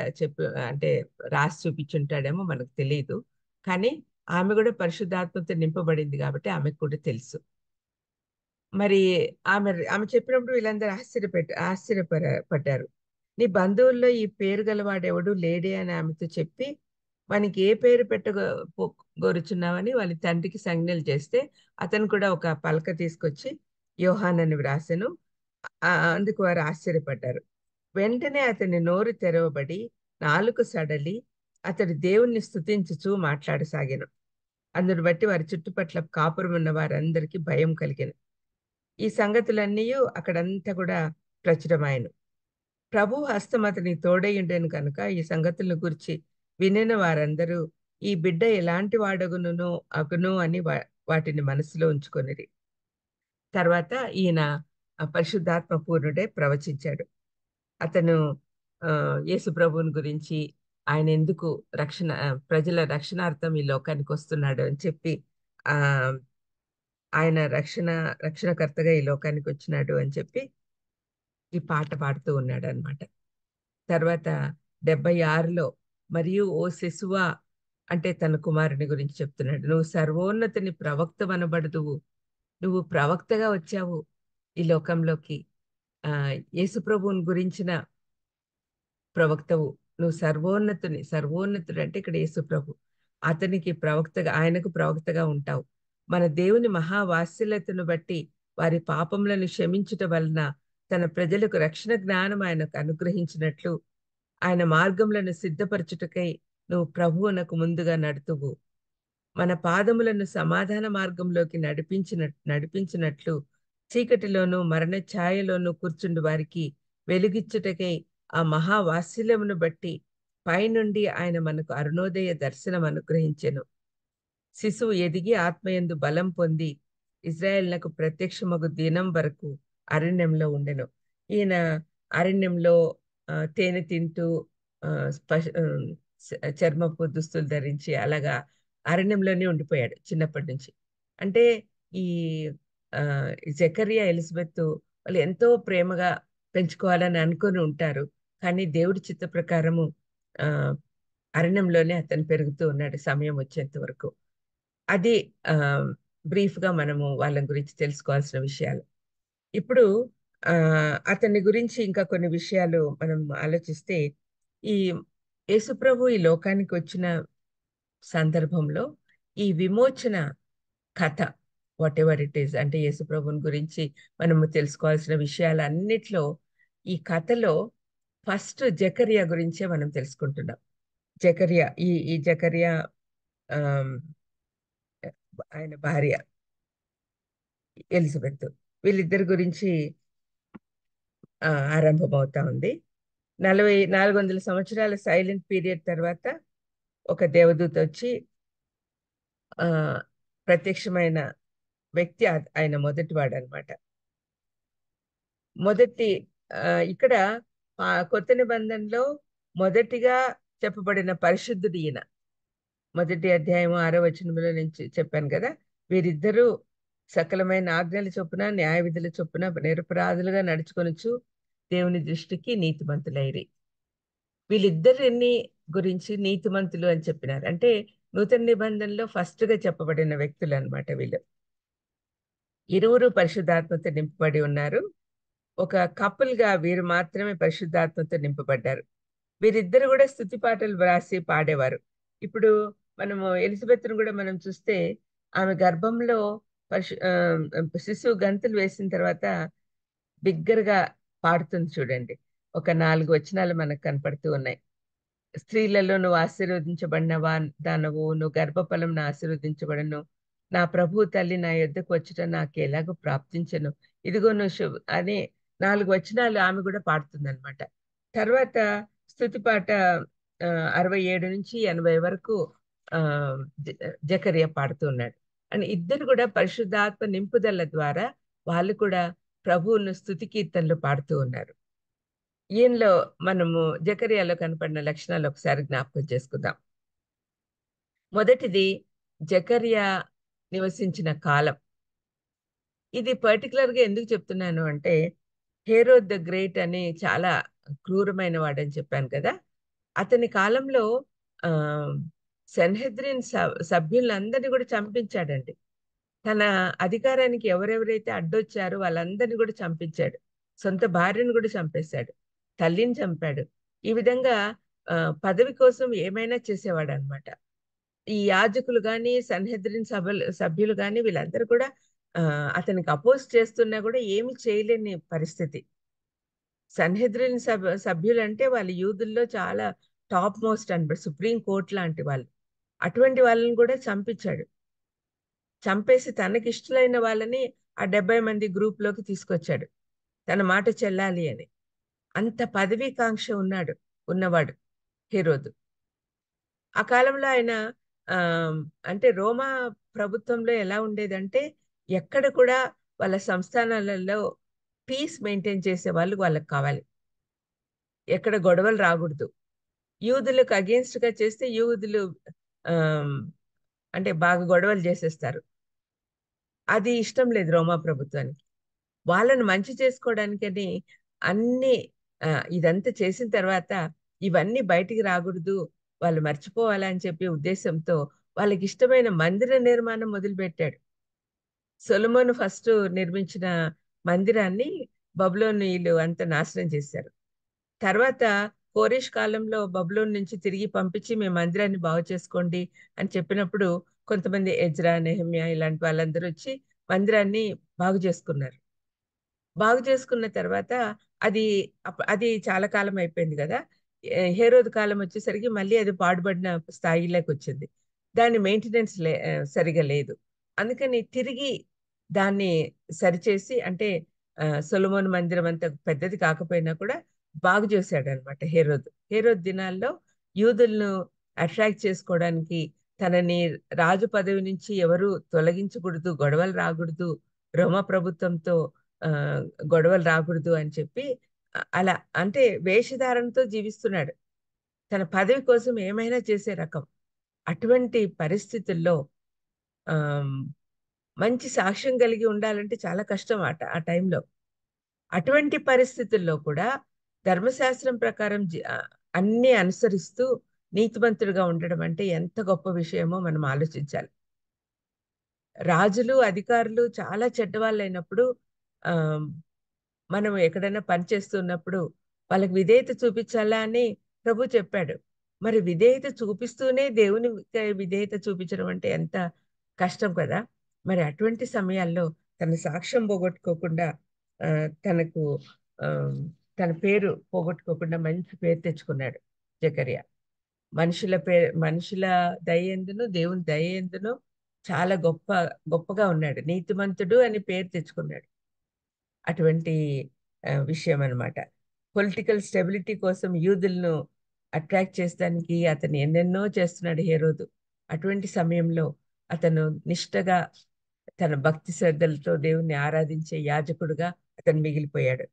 అంటే రాసి చూపించుంటాడేమో మనకు తెలియదు, కానీ ఆమె కూడా పరిశుద్ధాత్మతో నింపబడింది కాబట్టి ఆమెకు కూడా తెలుసు. మరి ఆమె చెప్పినప్పుడు వీళ్ళందరూ ఆశ్చర్యపడ్డారు. నీ బంధువుల్లో ఈ పేరు గలవాడెవడు లేడే అని ఆమెతో చెప్పి, వానికి ఏ పేరు గోరుచున్నావని వాళ్ళ తండ్రికి సంజ్ఞలు చేస్తే, అతను కూడా ఒక పలక తీసుకొచ్చి యోహాన్ అని వ్రాసెను. అందుకు వారు ఆశ్చర్యపడ్డారు. వెంటనే అతని నోరు తెరవబడి నాలుక సడలి అతడు దేవుణ్ణి స్తుతించుచూ మాట్లాడసాగాను. అందును బట్టి వారి చుట్టుపట్ల కాపురం ఉన్న వారందరికీ భయం కలిగాను. ఈ సంగతులన్నీ అక్కడంతా కూడా ప్రచురమాయను. ప్రభు హస్తం అతనికి తోడైండెను కనుక ఈ సంగతులను గురించి వినిన వారందరూ ఈ బిడ్డ ఎలాంటి అగును అని వాటిని మనసులో ఉంచుకొనిరి. తర్వాత ఈయన పరిశుద్ధాత్మ పూర్ణుడే ప్రవచించాడు. అతను యేసు ప్రభువుని గురించి, ఆయన ఎందుకు ప్రజల రక్షణార్థం ఈ లోకానికి వస్తున్నాడు అని చెప్పి, ఆయన రక్షణకర్తగా ఈ లోకానికి వచ్చినాడు అని చెప్పి ఈ పాట పాడుతూ ఉన్నాడు అనమాట. తర్వాత 76లో మరియు ఓ శిశువా అంటే తన కుమారుని గురించి చెప్తున్నాడు. నువ్వు సర్వోన్నతిని ప్రవక్త అనబడదువు, నువ్వు ప్రవక్తగా వచ్చావు ఈ లోకంలోకి, యేసుప్రభువుని గురించిన ప్రవక్తవు, నువ్వు సర్వోన్నతుడు అంటే ఇక్కడ యేసుప్రభు, అతనికి ఆయనకు ప్రవక్తగా ఉంటావు. మన దేవుని మహావాత్సల్యతను బట్టి వారి పాపములను క్షమించుట వలన తన ప్రజలకు రక్షణ జ్ఞానం ఆయనకు అనుగ్రహించినట్లు ఆయన మార్గములను సిద్ధపరచుటకై నువ్వు ప్రభువునకు ముందుగా నడుతువు. మన పాదములను సమాధాన మార్గంలోకి నడిపించినట్లు చీకటిలోను మరణ ఛాయలోను కూర్చుండు వారికి వెలుగిచ్చుటకై ఆ మహావాత్సల్యమును బట్టి పైనుండి ఆయన మనకు అరుణోదయ దర్శనం అనుగ్రహించెను. శిశువు ఎదిగి ఆత్మయందు బలం పొంది ఇజ్రాయెల్నకు ప్రత్యక్షమగు దినం వరకు అరణ్యంలో ఉండెను. ఈయన అరణ్యంలో తేనె తింటూ చర్మపు దుస్తులు ధరించి అలాగా అరణ్యంలోనే ఉండిపోయాడు చిన్నప్పటి నుంచి. అంటే ఈ జకరియా ఎలిజబెత్ వాళ్ళు ఎంతో ప్రేమగా పెంచుకోవాలని అనుకొని ఉంటారు. కానీ దేవుడి చిత్త ప్రకారము అరణ్యంలోనే అతను పెరుగుతూ ఉన్నాడు సమయం వచ్చేంత వరకు. అది బ్రీఫ్గా మనము వాళ్ళ గురించి తెలుసుకోవాల్సిన విషయాలు. ఇప్పుడు అతని గురించి ఇంకా కొన్ని విషయాలు మనం ఆలోచిస్తే, ఈ యేసుప్రభు ఈ లోకానికి వచ్చిన సందర్భంలో ఈ విమోచన కథ వాట్ ఎవర్ ఇట్ ఈస్, అంటే యేసుప్రభుని గురించి మనము తెలుసుకోవాల్సిన విషయాలన్నిట్లో ఈ కథలో ఫస్ట్ జకరియా గురించే మనం తెలుసుకుంటున్నాం. జకరియా ఈ జకరియా ఆయన భార్య ఎలిజబెత్, వీళ్ళిద్దరి గురించి ఆరంభమవుతా ఉంది. 400 సంవత్సరాల సైలెంట్ పీరియడ్ తర్వాత ఒక దేవదూత వచ్చి ప్రత్యక్షమైన వ్యక్తి ఆయన మొదటివాడు అనమాట. ఇక్కడ కొత్త నిబంధనలో మొదటిగా చెప్పబడిన పరిశుద్ధుడు ఈయన. మొదటి అధ్యాయం 6వ వచనంలో నుంచి చెప్పాను కదా, వీరిద్దరూ సకలమైన ఆజ్ఞల చొప్పున న్యాయ విధుల చొప్పున నిరపరాధులుగా నడుచుకొనుచు దేవుని దృష్టికి నీతిమంతులైరి. వీళ్ళిద్దరిని గురించి నీతిమంతులు అని చెప్పినారు. అంటే నూతన నిబంధనలో ఫస్ట్ గా చెప్పబడిన వ్యక్తులు అనమాట వీళ్ళు. ఇరువురు పరిశుద్ధాత్మతో నింపబడి ఉన్నారు. ఒక కపుల్ గా వీరు మాత్రమే పరిశుద్ధాత్మతో నింపబడ్డారు. వీరిద్దరు కూడా స్తుతి పాటలు వ్రాసి పాడేవారు. ఇప్పుడు మనము ఎలిజబెత్ను కూడా మనం చూస్తే ఆమె గర్భంలో శిశువు గంతులు వేసిన తర్వాత బిగ్గరగా పాడుతుంది చూడండి. ఒక 4 వచనాలు మనకు కనపడుతూ ఉన్నాయి. స్త్రీలలో నువ్వు ఆశీర్వదించబడిన దానవు, నువ్వు గర్భఫలంను ఆశీర్వదించబడను, నా ప్రభు తల్లి నా యొద్దకు వచ్చుట నాకు ఎలాగో ప్రాప్తించను, ఇదిగో నువ్వు అనే 4 వచనాలు ఆమె కూడా పాడుతుంది అనమాట. తర్వాత స్తుతి పాట 67 నుంచి 80 వరకు జకరియా పాడుతూ ఉన్నాడు. అని ఇద్దరు కూడా పరిశుద్ధాత్మ నింపుదల ద్వారా వాళ్ళు కూడా ప్రభువును స్తుతి కీర్తనలు పాడుతూ ఉన్నారు. ఈయనలో మనము జకరియాలో కనపడిన లక్షణాలు ఒకసారి జ్ఞాపకం చేసుకుందాం. మొదటిది, జకరియా నివసించిన కాలం. ఇది పర్టికులర్ గా ఎందుకు చెప్తున్నాను అంటే, హేరోద్ ద గ్రేట్ అని చాలా క్రూరమైన వాడని చెప్పాను కదా, అతని కాలంలో సెన్హెద్రిన్ సభ్యులందరినీ కూడా చంపించాడండి. తన అధికారానికి ఎవరెవరైతే అడ్డొచ్చారో వాళ్ళందరినీ కూడా చంపించాడు. సొంత భార్యను కూడా చంపేశాడు, తల్లిని చంపాడు. ఈ విధంగా పదవి కోసం ఏమైనా చేసేవాడు అనమాట. ఈ యాజకులు కానీ సన్హెద్రిన్ సభ్యులు కానీ వీళ్ళందరూ కూడా అతనికి అపోజ్ చేస్తున్నా కూడా ఏమి చేయలేని పరిస్థితి. సన్హెద్రిన్ సభ్యులు అంటే వాళ్ళు యూదుల్లో చాలా టాప్ మోస్ట్ అనమాట, సుప్రీం కోర్ట్ లాంటి వాళ్ళు. అటువంటి వాళ్ళని కూడా చంపించాడు. చంపేసి తనకిష్టలైన వాళ్ళని ఆ 70 మంది గ్రూప్ లోకి తీసుకొచ్చాడు, తన మాట చెల్లాలి అని. అంత పదవీకాంక్ష ఉన్నవాడు హేరోదు. ఆ కాలంలో ఆయన అంటే రోమా ప్రభుత్వంలో ఎలా ఉండేదంటే, ఎక్కడ కూడా వాళ్ళ సంస్థానాలలో పీస్ మెయింటైన్ చేసే వాళ్ళు వాళ్ళకి కావాలి, ఎక్కడ గొడవలు రాకూడదు. యూదులకు అగేన్స్ట్ గా చేస్తే యూదులు అంటే బాగా గొడవలు చేసేస్తారు. అది ఇష్టం లేదు రోమా ప్రభుత్వానికి. వాళ్ళను మంచి చేసుకోవడానికని అన్ని ఇదంతా చేసిన తర్వాత ఇవన్నీ బయటికి రాకూడదు, వాళ్ళు మర్చిపోవాలని చెప్పి ఉద్దేశంతో వాళ్ళకి ఇష్టమైన మందిర నిర్మాణం మొదలుపెట్టాడు. సొలొమోను ఫస్ట్ నిర్మించిన మందిరాన్ని బబులోనీయులు అంత నాశనం చేశారు. తర్వాత కోరేష్ కాలంలో బబులోన్ నుంచి తిరిగి పంపించి మేము మందిరాన్ని బాగు చేసుకోండి అని చెప్పినప్పుడు కొంతమంది ఎజ్రా, నెహెమ్యా ఇలాంటి వాళ్ళందరూ వచ్చి మందిరాన్ని బాగు చేసుకున్నారు. బాగు చేసుకున్న తర్వాత అది అది చాలా కాలం అయిపోయింది కదా. హేరోదు కాలం వచ్చేసరికి మళ్ళీ అది పాడుబడిన స్థాయిలోకి వచ్చింది. దాని మెయింటెనెన్స్ సరిగా లేదు. అందుకని తిరిగి దాన్ని సరిచేసి, అంటే సొలొమోను మందిరం అంత పెద్దది కాకపోయినా కూడా బాగు చేశాడనమాట హేరోదు. హేరోదు దినాల్లో యూదులను అట్రాక్ట్ చేసుకోవడానికి, తనని రాజు పదవి నుంచి ఎవరు తొలగించకూడదు, గొడవలు రాకూడదు, రోమా ప్రభుత్వంతో ఆ గొడవలు రాకూడదు అని చెప్పి అలా, అంటే వేషధారణతో జీవిస్తున్నాడు. తన పదవి కోసం ఏమైనా చేసే రకం. అటువంటి పరిస్థితుల్లో ఆ మంచి సాక్ష్యం కలిగి ఉండాలంటే చాలా కష్టం ఆ టైంలో. అటువంటి పరిస్థితుల్లో కూడా ధర్మశాస్త్రం ప్రకారం అన్ని అనుసరిస్తూ నీతిమంతుడిగా ఉండడం అంటే ఎంత గొప్ప విషయమో మనం ఆలోచించాలి. రాజులు, అధికారులు చాలా చెడ్డవాళ్ళైనప్పుడు ఆ మనం ఎక్కడైనా పని చేస్తున్నప్పుడు వాళ్ళకి విధేయత చూపించాలా అని ప్రభు చెప్పాడు. మరి విధేయత చూపిస్తూనే దేవుని విధేయత చూపించడం అంటే ఎంత కష్టం కదా. మరి అటువంటి సమయాల్లో తన సాక్ష్యం పోగొట్టుకోకుండా, తనకు ఆ, తన పేరు పోగొట్టుకోకుండా మంచి పేరు తెచ్చుకున్నాడు జకర్యా. మనుషుల దయందును దేవుని దయందును చాలా గొప్పగా ఉన్నాడు. నీతిమంతుడు అని పేరు తెచ్చుకున్నాడు. అటువంటి విషయం అన్నమాట. పొలిటికల్ స్టెబిలిటీ కోసం యూదులను అట్రాక్ట్ చేసడానికి అతను ఎన్నెన్నో చేస్తున్నాడు హేరోదు. అటువంటి సమయంలో అతను నిష్టగా తన భక్తి శ్రద్ధలతో దేవుణ్ణి ఆరాధించే యాజకుడుగా అతను మిగిలిపోయాడు.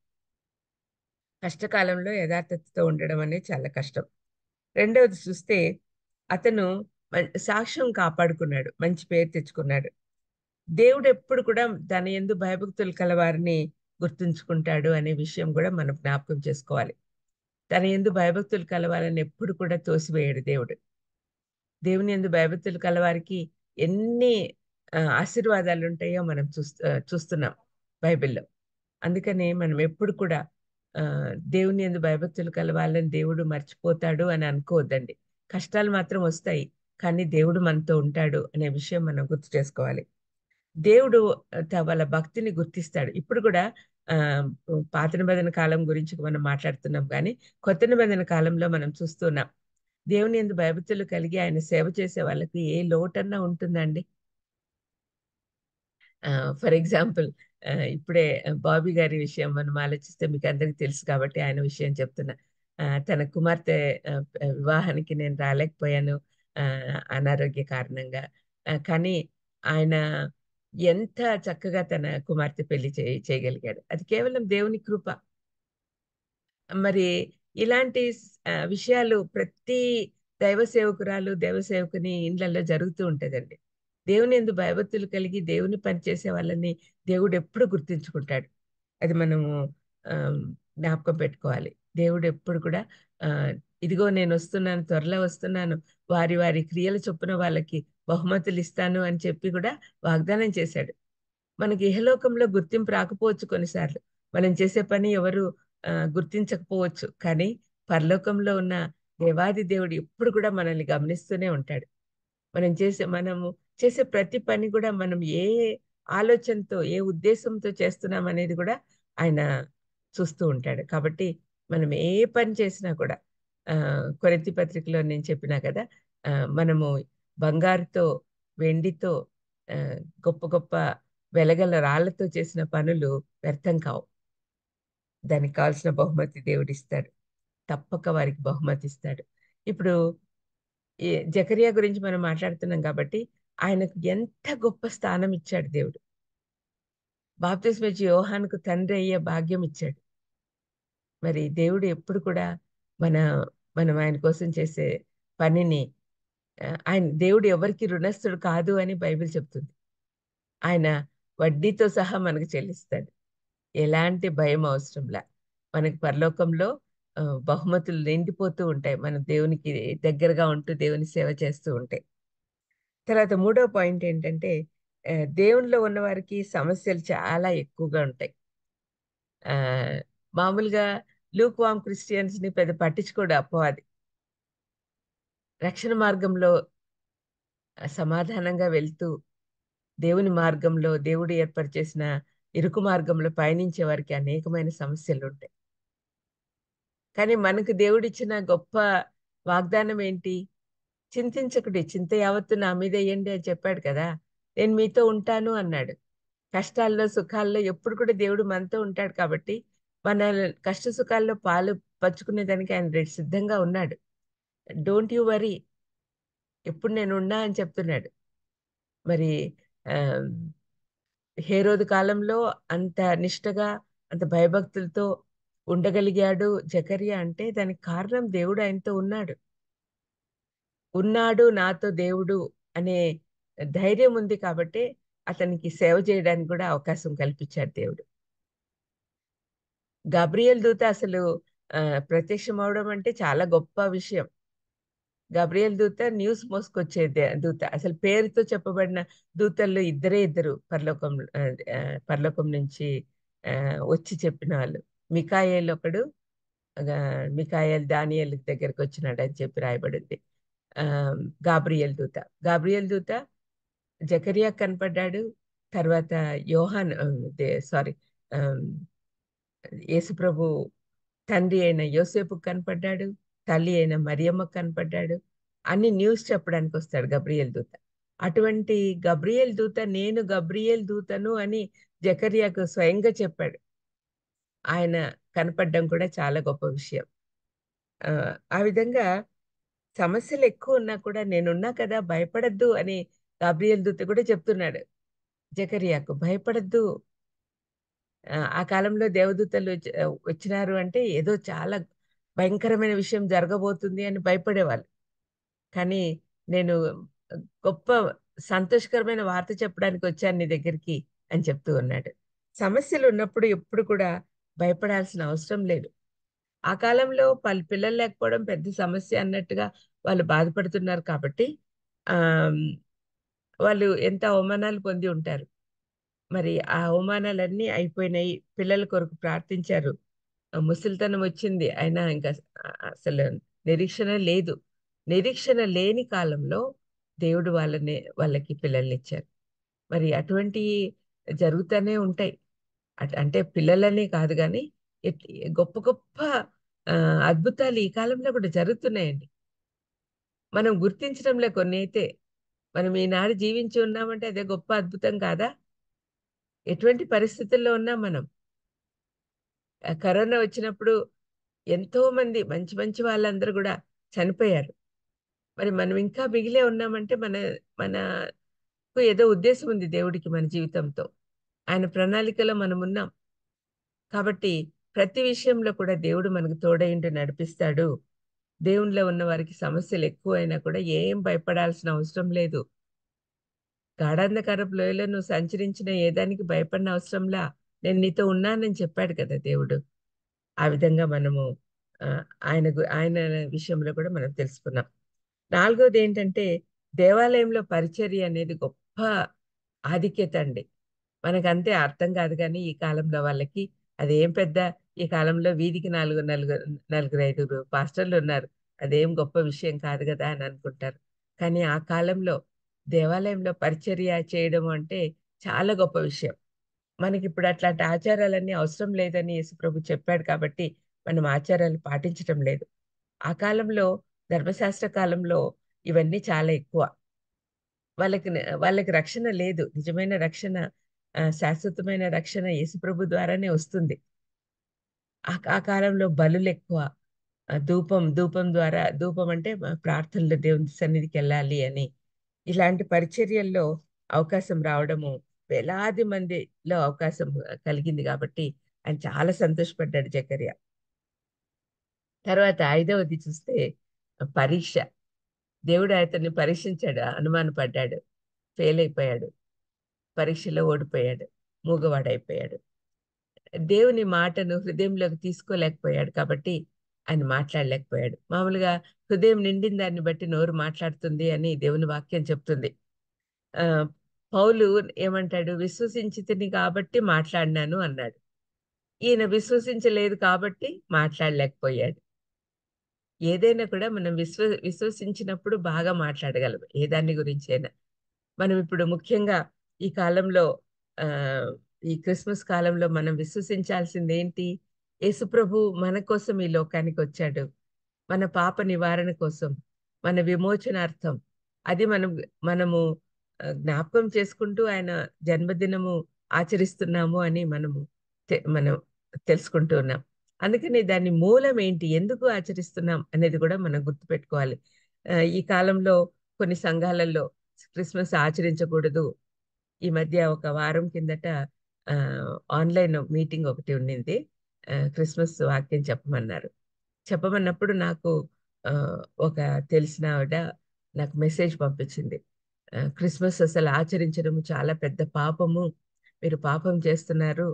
కష్టకాలంలో యథార్థతతో ఉండడం అనేది చాలా కష్టం. రెండవది చూస్తే, అతను సాక్ష్యం కాపాడుకున్నాడు, మంచి పేరు తెచ్చుకున్నాడు. దేవుడు ఎప్పుడు కూడా తన యందు భయభక్తులు కలవారిని గుర్తుంచుకుంటాడు అనే విషయం కూడా మనం జ్ఞాపకం చేసుకోవాలి. తన యందు భయభక్తులు కలవారిని ఎప్పుడు కూడా తోసివేయడు దేవుడు. దేవుని యందు భయభక్తులు కలవారికి ఎన్ని ఆశీర్వాదాలు ఉంటాయో మనం చూస్తున్నాం బైబిల్లో. అందుకనే మనం ఎప్పుడు కూడా దేవుని యందు భయభక్తులు కలవాలని దేవుడు మర్చిపోతాడు అని అనుకోవద్దండి. కష్టాలు మాత్రం వస్తాయి, కానీ దేవుడు మనతో ఉంటాడు అనే విషయం మనం గుర్తు చేసుకోవాలి. దేవుడు వాళ్ళ భక్తిని గుర్తిస్తాడు. ఇప్పుడు కూడా ఆ పాత నిబంధన కాలం గురించి మనం మాట్లాడుతున్నాం, కానీ కొత్త నిబంధన కాలంలో మనం చూస్తున్నాం, దేవుని యందు భయభక్తులు కలిగి ఆయన సేవ చేసే వాళ్ళకి ఏ లోటన్నా ఉంటుందండి. ఫర్ ఎగ్జాంపుల్, ఇప్పుడే బాబీ గారి విషయం మనం ఆలోచిస్తే మీకు అందరికీ తెలుసు కాబట్టి ఆయన విషయం చెప్తున్నా. తన కుమార్తె వివాహానికి నేను రాలేకపోయాను అనారోగ్య కారణంగా. కానీ ఆయన ఎంత చక్కగా తన కుమార్తె పెళ్లి చేయగలిగాడు. అది కేవలం దేవుని కృప. మరి ఇలాంటి విషయాలు ప్రతి దైవ సేవకురాలు, దైవ సేవకుని ఇండ్లలో జరుగుతూ ఉంటదండి. దేవుని యందు భయభక్తులు కలిగి దేవుని పని చేసే వాళ్ళని దేవుడు ఎప్పుడు గుర్తించుకుంటాడు. అది మనము జ్ఞాపకం పెట్టుకోవాలి. దేవుడు ఎప్పుడు కూడా ఇదిగో నేను వస్తున్నాను, త్వరలో వస్తున్నాను, వారి వారి క్రియల చొప్పున వాళ్ళకి బహుమతులు ఇస్తాను అని చెప్పి కూడా వాగ్దానం చేశాడు. మనకి ఇహలోకంలో గుర్తింపు రాకపోవచ్చు కొన్నిసార్లు, మనం చేసే పని ఎవరు గుర్తించకపోవచ్చు, కానీ పరలోకంలో ఉన్న దేవాది దేవుడు ఎప్పుడు కూడా మనల్ని గమనిస్తూనే ఉంటాడు. మనము చేసే ప్రతి పని కూడా మనం ఏ ఆలోచనతో, ఏ ఉద్దేశంతో చేస్తున్నాం అనేది కూడా ఆయన చూస్తూ ఉంటాడు. కాబట్టి మనం ఏ పని చేసినా కూడా కొరింథీ పత్రికలో నేను చెప్పినా కదా, మనము బంగారుతో, వెండితో, గొప్ప గొప్ప వెలగల రాళ్లతో చేసిన పనులు వ్యర్థం కావు. దానికి కావాల్సిన బహుమతి దేవుడిస్తాడు. తప్పక వారికి బహుమతి ఇస్తాడు. ఇప్పుడు ఈ జకరియా గురించి మనం మాట్లాడుతున్నాం కాబట్టి ఆయనకు ఎంత గొప్ప స్థానం ఇచ్చాడు దేవుడు. బాప్తిస్మిచ్చి యోహానుకు తండ్రి అయ్యే భాగ్యం ఇచ్చాడు. మరి దేవుడు ఎప్పుడు కూడా మనం ఆయన కోసం చేసే పనిని, దేవుడు ఎవరికి రుణస్థుడు కాదు అని బైబిల్ చెప్తుంది. ఆయన వడ్డీతో సహా మనకు చెల్లిస్తాడు. ఎలాంటి భయం అవసరంలా. మనకి పరలోకంలో బహుమతులు నిండిపోతూ ఉంటాయి, మనం దేవునికి దగ్గరగా ఉంటూ దేవుని సేవ చేస్తూ ఉంటే. తర్వాత మూడో పాయింట్ ఏంటంటే, దేవునిలో ఉన్న వారికి సమస్యలు చాలా ఎక్కువగా ఉంటాయి. మామూలుగా లూక్ వామ్ క్రిస్టియన్స్ ని పెద్ద పట్టించుకోడు అపవాది. రక్షణ మార్గంలో సమాధానంగా వెళ్తూ దేవుని మార్గంలో దేవుడు ఏర్పాటు చేసిన ఇరుకు మార్గంలో పయనించే వారికి అనేకమైన సమస్యలు ఉంటాయి. కానీ మనకు దేవుడిచ్చిన గొప్ప వాగ్దానం ఏంటి? చింతించకుడి, చింత యావత్తు నా మీద వేయండి అని చెప్పాడు కదా. నేను మీతో ఉంటాను అన్నాడు. కష్టాల్లో సుఖాల్లో ఎప్పుడు కూడా దేవుడు మనతో ఉంటాడు కాబట్టి మన కష్ట సుఖాల్లో పాలు పంచుకునేదానికి ఆయన సిద్ధంగా ఉన్నాడు. డోంట్ యు వరీ, ఎప్పుడు నేను ఉన్నా అని చెప్తున్నాడు. మరి ఆ, హేరోదు కాలంలో అంత నిష్టగా అంత భయభక్తులతో ఉండగలిగాడు జకర్యా అంటే దానికి కారణం దేవుడు ఆయనతో ఉన్నాడు. ఉన్నాడు నాతో దేవుడు అనే ధైర్యం ఉంది కాబట్టి అతనికి సేవ చేయడానికి కూడా అవకాశం కల్పించాడు దేవుడు. గబ్రియల్ దూత అసలు ప్రత్యక్షం అవడం అంటే చాలా గొప్ప విషయం. గబ్రియల్ దూత న్యూస్ మోసుకొచ్చే దూత. అసలు పేరుతో చెప్పబడిన దూతల్లో ఇద్దరు పరలోకం నుంచి వచ్చి చెప్పిన వాళ్ళు. మికాయేల్ ఒకడు, మికాయేల్ దానియేల్ దగ్గరికి వచ్చినాడు అని చెప్పి రాయబడింది. గాబ్రియల్ దూత జకరియా కనపడ్డాడు. తర్వాత యోహాన్ యేసుప్రభు తండ్రి అయిన యోసేపుకు కనపడ్డాడు, తల్లి అయిన మరియమ్మకు కనపడ్డాడు. అన్ని న్యూస్ చెప్పడానికి వస్తాడు గబ్రియల్ దూత. అటువంటి గబ్రియల్ దూత నేను గబ్రియల్ దూతను అని జకర్యాకు స్వయంగా చెప్పాడు. ఆయన కనపడడం కూడా చాలా గొప్ప విషయం. ఆ విధంగా సమస్యలు ఎక్కువ ఉన్నా కూడా నేనున్నా కదా, భయపడద్దు అని గాబ్రియల్ దూత కూడా చెప్తున్నాడు జకర్యాకు. భయపడద్దు. ఆ కాలంలో దేవదూతలు వచ్చినారు అంటే ఏదో చాలా భయంకరమైన విషయం జరగబోతుంది అని భయపడేవాళ్ళు. కానీ నేను గొప్ప సంతోషకరమైన వార్త చెప్పడానికి వచ్చాను నీ దగ్గరికి అని చెప్తూ ఉన్నాడు. సమస్యలు ఉన్నప్పుడు ఎప్పుడు కూడా భయపడాల్సిన అవసరం లేదు. ఆ కాలంలో పిల్లలు లేకపోవడం పెద్ద సమస్య అన్నట్టుగా వాళ్ళు బాధపడుతున్నారు కాబట్టి ఆ వాళ్ళు ఎంత అవమానాలు పొంది ఉంటారు. మరి ఆ అవమానాలన్నీ అయిపోయినాయి. పిల్లల కొరకు ప్రార్థించారు. ముసలితనం వచ్చింది. అయినా ఇంకా అసలు నిరీక్షణ లేదు. నిరీక్షణ లేని కాలంలో దేవుడు వాళ్ళకి పిల్లల్ని ఇచ్చారు. మరి అటువంటివి జరుగుతూనే ఉంటాయి. అంటే పిల్లలనే కాదు కానీ గొప్ప గొప్ప అద్భుతాలు ఈ కాలంలో కూడా జరుగుతున్నాయండి. మనం గుర్తించడంలో కొన్ని అయితే మనం ఈనాడు జీవించి ఉన్నామంటే అదే గొప్ప అద్భుతం కాదా? ఎటువంటి పరిస్థితుల్లో ఉన్నాం మనం. కరోనా వచ్చినప్పుడు ఎంతో మంది మంచి మంచి వాళ్ళందరూ కూడా చనిపోయారు. మరి మనం ఇంకా మిగిలే ఉన్నామంటే మనకు ఏదో ఉద్దేశం ఉంది దేవుడికి మన జీవితంతో. ఆయన ప్రణాళికలో మనం ఉన్నాం. కాబట్టి ప్రతి విషయంలో కూడా దేవుడు మనకు తోడైండి నడిపిస్తాడు. దేవునిలో ఉన్న వారికి సమస్యలు ఎక్కువైనా కూడా ఏం భయపడాల్సిన అవసరం లేదు. గాఢాంధకారపు లోయలో నువ్వు సంచరించిన ఏ దానికి భయపడిన అవసరంలా, నేను నీతో ఉన్నానని చెప్పాడు కదా దేవుడు. ఆ విధంగా మనము ఆయన విషయంలో కూడా మనం తెలుసుకున్నాం. నాలుగోది ఏంటంటే దేవాలయంలో పరిచర్య అనేది గొప్ప ఆధిక్యత అండి. మనకంతే అర్థం కాదు కానీ ఈ కాలంలో వాళ్ళకి అదేం పెద్ద, ఈ కాలంలో వీధికి నలుగురు ఐదుగురు పాస్టర్లు ఉన్నారు, అదేం గొప్ప విషయం కాదు కదా అని అనుకుంటారు. కానీ ఆ కాలంలో దేవాలయంలో పరిచర్య చేయడం అంటే చాలా గొప్ప విషయం. మనకి ఇప్పుడు అట్లాంటి ఆచారాలన్నీ అవసరం లేదని యేసుప్రభు చెప్పాడు కాబట్టి మనం ఆచారాలు పాటించటం లేదు. ఆ కాలంలో ధర్మశాస్త్ర కాలంలో ఇవన్నీ చాలా ఎక్కువ. వాళ్ళకి రక్షణ లేదు. నిజమైన రక్షణ, శాశ్వతమైన రక్షణ యేసుప్రభు ద్వారానే వస్తుంది. ఆ కాలంలో బలులు ఎక్కువ. ధూపం ద్వారా, ధూపం అంటే ప్రార్థనలు దేవుని సన్నిధికి వెళ్ళాలి అని, ఇలాంటి పరిచర్యల్లో అవకాశం రావడము వేలాది మందిలో అవకాశం కలిగింది కాబట్టి ఆయన చాలా సంతోషపడ్డాడు జకర్యా. తర్వాత ఐదవది చూస్తే పరీక్ష. దేవుడు అతన్ని పరీక్షించాడు, అనుమానపడ్డాడు, ఫెయిల్ అయిపోయాడు, పరీక్షలో ఓడిపోయాడు, మూగవాడైపోయాడు. దేవుని మాటను హృదయంలోకి తీసుకోలేకపోయాడు కాబట్టి ఆయన మాట్లాడలేకపోయాడు. మామూలుగా హృదయం నిండిన దాన్ని బట్టి నోరు మాట్లాడుతుంది అని దేవుని వాక్యం చెప్తుంది. పౌలు ఏమంటాడు? విశ్వసించితిని కాబట్టి మాట్లాడినాను అన్నాడు. ఈయన విశ్వసించలేదు కాబట్టి మాట్లాడలేకపోయాడు. ఏదైనా కూడా మనం విశ్వసించినప్పుడు బాగా మాట్లాడగలం, ఏ దాని గురించి అయినా. మనం ఇప్పుడు ముఖ్యంగా ఈ కాలంలో ఈ క్రిస్మస్ కాలంలో మనం విశ్వసించాల్సింది ఏంటి? యేసుప్రభు మన కోసం ఈ లోకానికి వచ్చాడు. మన పాప నివారణ కోసం, మన విమోచనార్థం. అది మనము జ్ఞాపకం చేసుకుంటూ ఆయన జన్మదినము ఆచరిస్తున్నాము అని మనం తెలుసుకుంటూ ఉన్నాం. అందుకని దాని మూలం ఏంటి, ఎందుకు ఆచరిస్తున్నాం అనేది కూడా మనం గుర్తుపెట్టుకోవాలి. ఈ కాలంలో కొన్ని సంఘాలలో క్రిస్మస్ ఆచరించకూడదు. ఈ మధ్య ఒక వారం కిందట ఆన్లైన్ మీటింగ్ ఒకటి ఉండింది. క్రిస్మస్ వాక్యం చెప్పమన్నప్పుడు నాకు ఒక తెలిసిన ఆవిడ నాకు మెసేజ్ పంపించింది. క్రిస్మస్ అసలు ఆచరించడం చాలా పెద్ద పాపము, మీరు పాపం చేస్తున్నారు,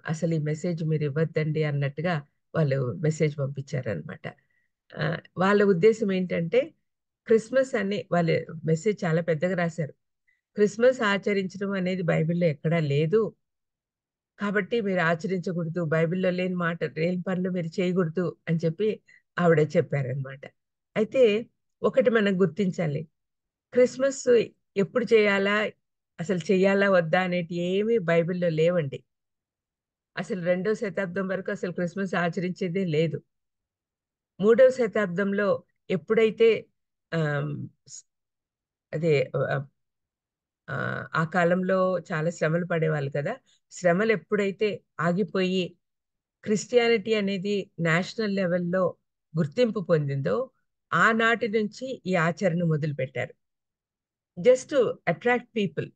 అసలు ఈ మెసేజ్ మీరు ఇవ్వద్దండి అన్నట్టుగా వాళ్ళు మెసేజ్ పంపించారనమాట. వాళ్ళ ఉద్దేశం ఏంటంటే, క్రిస్మస్ అని వాళ్ళ మెసేజ్ చాలా పెద్దగా రాశారు. క్రిస్మస్ ఆచరించడం అనేది బైబిల్లో ఎక్కడా లేదు, కాబట్టి మీరు ఆచరించకూడదు, బైబిల్లో లేని పనులు మీరు చేయకూడదు అని చెప్పి ఆవిడ చెప్పారనమాట. అయితే ఒకటి మనం గుర్తించాలి, క్రిస్మస్ ఎప్పుడు చేయాలా, అసలు చెయ్యాలా వద్దా అనేటి ఏమీ బైబిల్లో లేవండి. అసలు 2వ శతాబ్దం వరకు అసలు క్రిస్మస్ ఆచరించేదే లేదు. 3వ శతాబ్దంలో ఎప్పుడైతే ఆమ్, స్- అదే ఆ కాలంలో చాలా శ్రమలు పడేవాళ్ళు కదా. శ్రమలు ఎప్పుడైతే ఆగిపోయి క్రిస్టియానిటీ అనేది నేషనల్ లెవెల్లో గుర్తింపు పొందిందో, ఆనాటి నుంచి ఈ ఆచరణ మొదలు పెట్టారు, జస్ట్ అట్రాక్ట్ పీపుల్.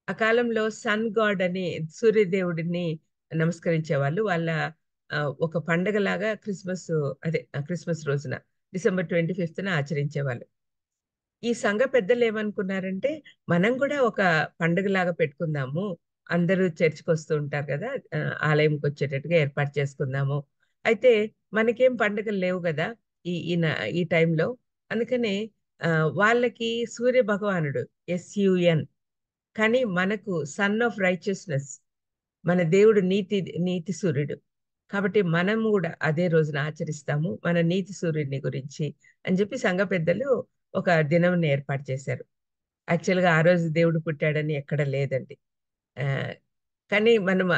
ఆ కాలంలో సన్ గాడ్ అని సూర్యదేవుడిని నమస్కరించే వాళ్ళు. వాళ్ళ ఒక పండగలాగా క్రిస్మస్ రోజున డిసెంబర్ 25న ఆచరించేవాళ్ళు. ఈ సంఘ పెద్దలు ఏమనుకున్నారంటే, మనం కూడా ఒక పండుగలాగా పెట్టుకుందాము, అందరూ చర్చికి వస్తూ ఉంటారు కదా, ఆలయంకి వచ్చేటట్టుగా ఏర్పాటు చేసుకుందాము. అయితే మనకేం పండుగలు లేవు కదా ఈ టైంలో. అందుకనే ఆ, వాళ్ళకి సూర్య భగవానుడు SUN, కానీ మనకు సన్ ఆఫ్ రైచియస్నెస్, మన దేవుడు నీతి సూర్యుడు. కాబట్టి మనం కూడా అదే రోజున ఆచరిస్తాము మన నీతి సూర్యుడిని గురించి అని చెప్పి సంఘ పెద్దలు ఒక దినం ఏర్పాటు చేశారు. యాక్చువల్గా ఆ రోజు దేవుడు పుట్టాడని ఎక్కడ లేదండి. ఆ, కానీ మనం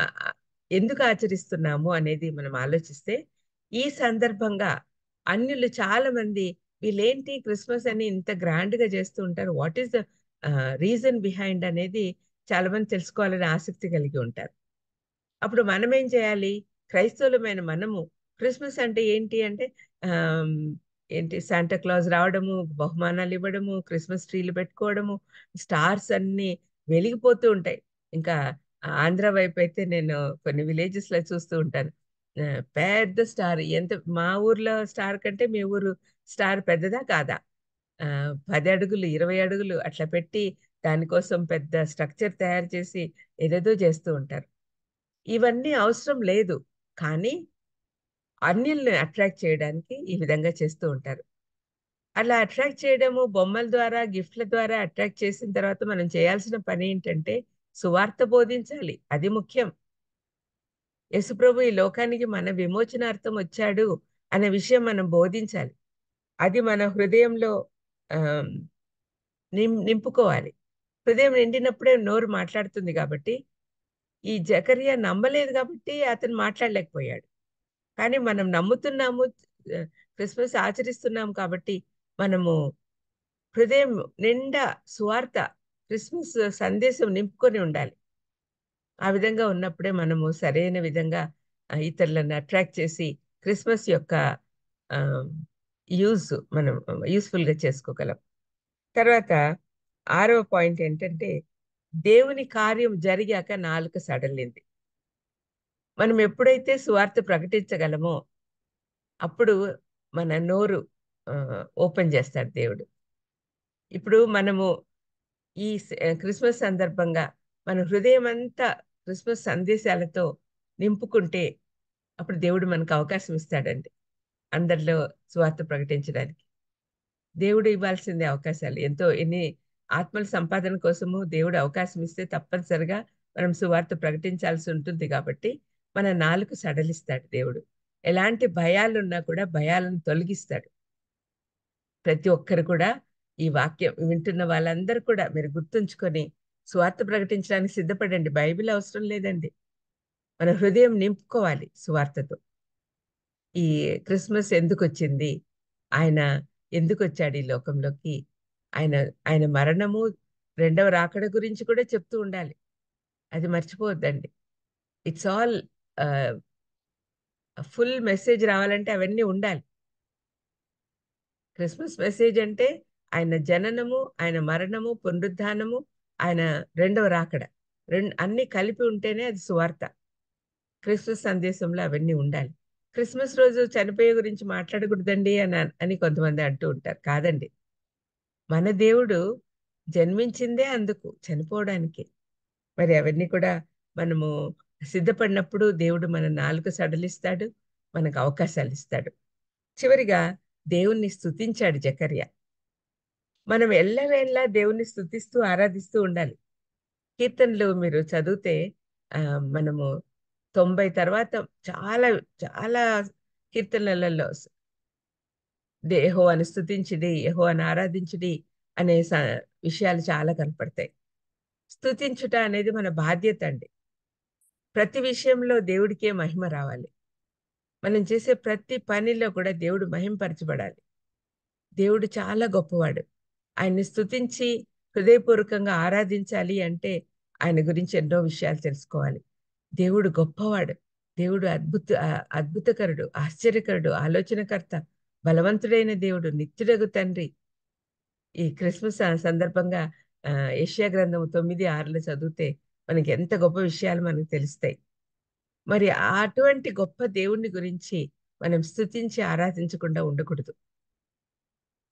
ఎందుకు ఆచరిస్తున్నాము అనేది మనం ఆలోచిస్తే, ఈ సందర్భంగా అన్యులు చాలా మంది వీళ్ళేంటి క్రిస్మస్ అని ఇంత గ్రాండ్ గా చేస్తూ ఉంటారు, what is the reason behind అనేది చాలా మంది తెలుసుకోవాలని ఆసక్తి కలిగి ఉంటారు. అప్పుడు మనం ఏం చేయాలి? క్రైస్తవులమైన మనము క్రిస్మస్ అంటే ఏంటి అంటే, ఆమ్, ఏంటి శాంటా క్లాజ్ రావడము, బహుమానాలు ఇవ్వడము, క్రిస్మస్ ట్రీలు పెట్టుకోవడము, స్టార్స్ అన్ని వెలిగిపోతూ ఉంటాయి. ఇంకా ఆంధ్ర వైపు అయితే నేను కొన్ని విలేజెస్ లో చూస్తూ ఉంటాను. ఆ, పెద్ద స్టార్, ఎంత మా ఊర్లో స్టార్ కంటే మీ ఊరు స్టార్ పెద్దదా కాదా? 10 అడుగులు 20 అడుగులు అట్లా పెట్టి దానికోసం పెద్ద స్ట్రక్చర్ తయారు చేసి ఏదేదో చేస్తూ ఉంటారు. ఇవన్నీ అవసరం లేదు, కానీ అన్యుల్ని అట్రాక్ట్ చేయడానికి ఈ విధంగా చేస్తూ ఉంటారు. అలా అట్రాక్ట్ చేయడము, బొమ్మల ద్వారా గిఫ్ట్ల ద్వారా అట్రాక్ట్ చేసిన తర్వాత మనం చేయాల్సిన పని ఏంటంటే, సువార్త బోధించాలి, అది ముఖ్యం. యేసుప్రభు ఈ లోకానికి మన విమోచనార్థం వచ్చాడు అనే విషయం మనం బోధించాలి. అది మన హృదయంలో ఆమ్, నింపుకోవాలి. హృదయం నిండినప్పుడే నోరు మాట్లాడుతుంది. కాబట్టి ఈ జకర్యా నమ్మలేదు కాబట్టి అతను మాట్లాడలేకపోయాడు. కానీ మనం నమ్ముతున్నాము, ఆ, క్రిస్మస్ ఆచరిస్తున్నాం కాబట్టి మనము హృదయం నిండా సువార్త, క్రిస్మస్ సందేశం నింపుకొని ఉండాలి. ఆ విధంగా ఉన్నప్పుడే మనము సరైన విధంగా ఇతరులను అట్రాక్ట్ చేసి క్రిస్మస్ యొక్క యూజ్ మనం యూస్ఫుల్ గా చేసుకోగలం. తర్వాత 6వ పాయింట్ ఏంటంటే, దేవుని కార్యం జరిగాక నాలుక సడలింది. మనం ఎప్పుడైతే సువార్త ప్రకటించగలమో అప్పుడు మన నోరు ఓపెన్ చేస్తాడు దేవుడు. ఇప్పుడు మనము క్రిస్మస్ సందర్భంగా మన హృదయం అంతా క్రిస్మస్ సందేశాలతో నింపుకుంటే అప్పుడు దేవుడు మనకు అవకాశం ఇస్తాడండి అందరిలో సువార్త ప్రకటించడానికి. దేవుడు ఇవ్వాల్సిందే అవకాశాలు ఎంతో. ఎన్ని ఆత్మల సంపాదన కోసము దేవుడు అవకాశం ఇస్తే తప్పనిసరిగా మనం సువార్త ప్రకటించాల్సి ఉంటుంది. కాబట్టి మన నాలుక సడలిస్తాడు దేవుడు. ఎలాంటి భయాలున్నా కూడా భయాలను తొలగిస్తాడు. ప్రతి ఒక్కరు కూడా ఈ వాక్యం వింటున్న వాళ్ళందరూ కూడా మీరు గుర్తుంచుకొని సువార్త ప్రకటించడానికి సిద్ధపడండి. బైబిల్ అవసరం లేదండి. మన హృదయం నింపుకోవాలి సువార్తతో. ఈ క్రిస్మస్ ఎందుకొచ్చింది? ఆయన ఎందుకొచ్చాడు ఈ లోకంలోకి? ఆయన ఆయన మరణము, రెండవ రాకడ గురించి కూడా చెప్తూ ఉండాలి. అది మర్చిపోవద్దండి. ఇట్స్ ఆల్ ఫుల్ మెసేజ్ రావాలంటే అవన్నీ ఉండాలి. క్రిస్మస్ మెసేజ్ అంటే ఆయన జననము, ఆయన మరణము, పునరుద్ధానము, ఆయన రెండవ రాకడ. అన్నీ కలిపి ఉంటేనే అది సువార్త. క్రిస్మస్ సందేశంలో అవన్నీ ఉండాలి. క్రిస్మస్ రోజు చనిపోయే గురించి మాట్లాడకూడదండి అని కొంతమంది అంటూ ఉంటారు. కాదండి. మన దేవుడు జన్మించిందే అందుకు, చనిపోవడానికి. మరి అవన్నీ కూడా మనము సిద్ధపడినప్పుడు దేవుడు మన నాలుక సడలిస్తాడు, మనకు అవకాశాలు ఇస్తాడు. చివరిగా దేవుణ్ణి స్తుతించాడు జకర్యా. మనం ఎల్లవేళలా దేవుణ్ణి స్తుతిస్తూ ఆరాధిస్తూ ఉండాలి. కీర్తనలు మీరు చదివితే మనము 90 తర్వాత చాలా చాలా కీర్తనలలో యెహోవాను స్తుతించుడి, యెహోవాను ఆరాధించుడి అనే విషయాలు చాలా కనపడతాయి. స్తుతించుట అనేది మన బాధ్యత అండి. ప్రతి విషయంలో దేవుడికే మహిమ రావాలి. మనం చేసే ప్రతి పనిలో కూడా దేవుడు మహింపరచబడాలి. దేవుడు చాలా గొప్పవాడు. ఆయన్ని స్తుతించి హృదయపూర్వకంగా ఆరాధించాలి అంటే ఆయన గురించి ఎన్నో విషయాలు తెలుసుకోవాలి. దేవుడు గొప్పవాడు. దేవుడు అద్భుతకరుడు, ఆశ్చర్యకరుడు, ఆలోచనకర్త, బలవంతుడైన దేవుడు, నిత్యుడగు తండ్రి. ఈ క్రిస్మస్ సందర్భంగా యెషయా గ్రంథము 9:6 చదివితే మనకి ఎంత గొప్ప విషయాలు మనకు తెలుస్తాయి. మరి అటువంటి గొప్ప దేవుణ్ణి గురించి మనం స్తుతించి ఆరాధించకుండా ఉండకూడదు.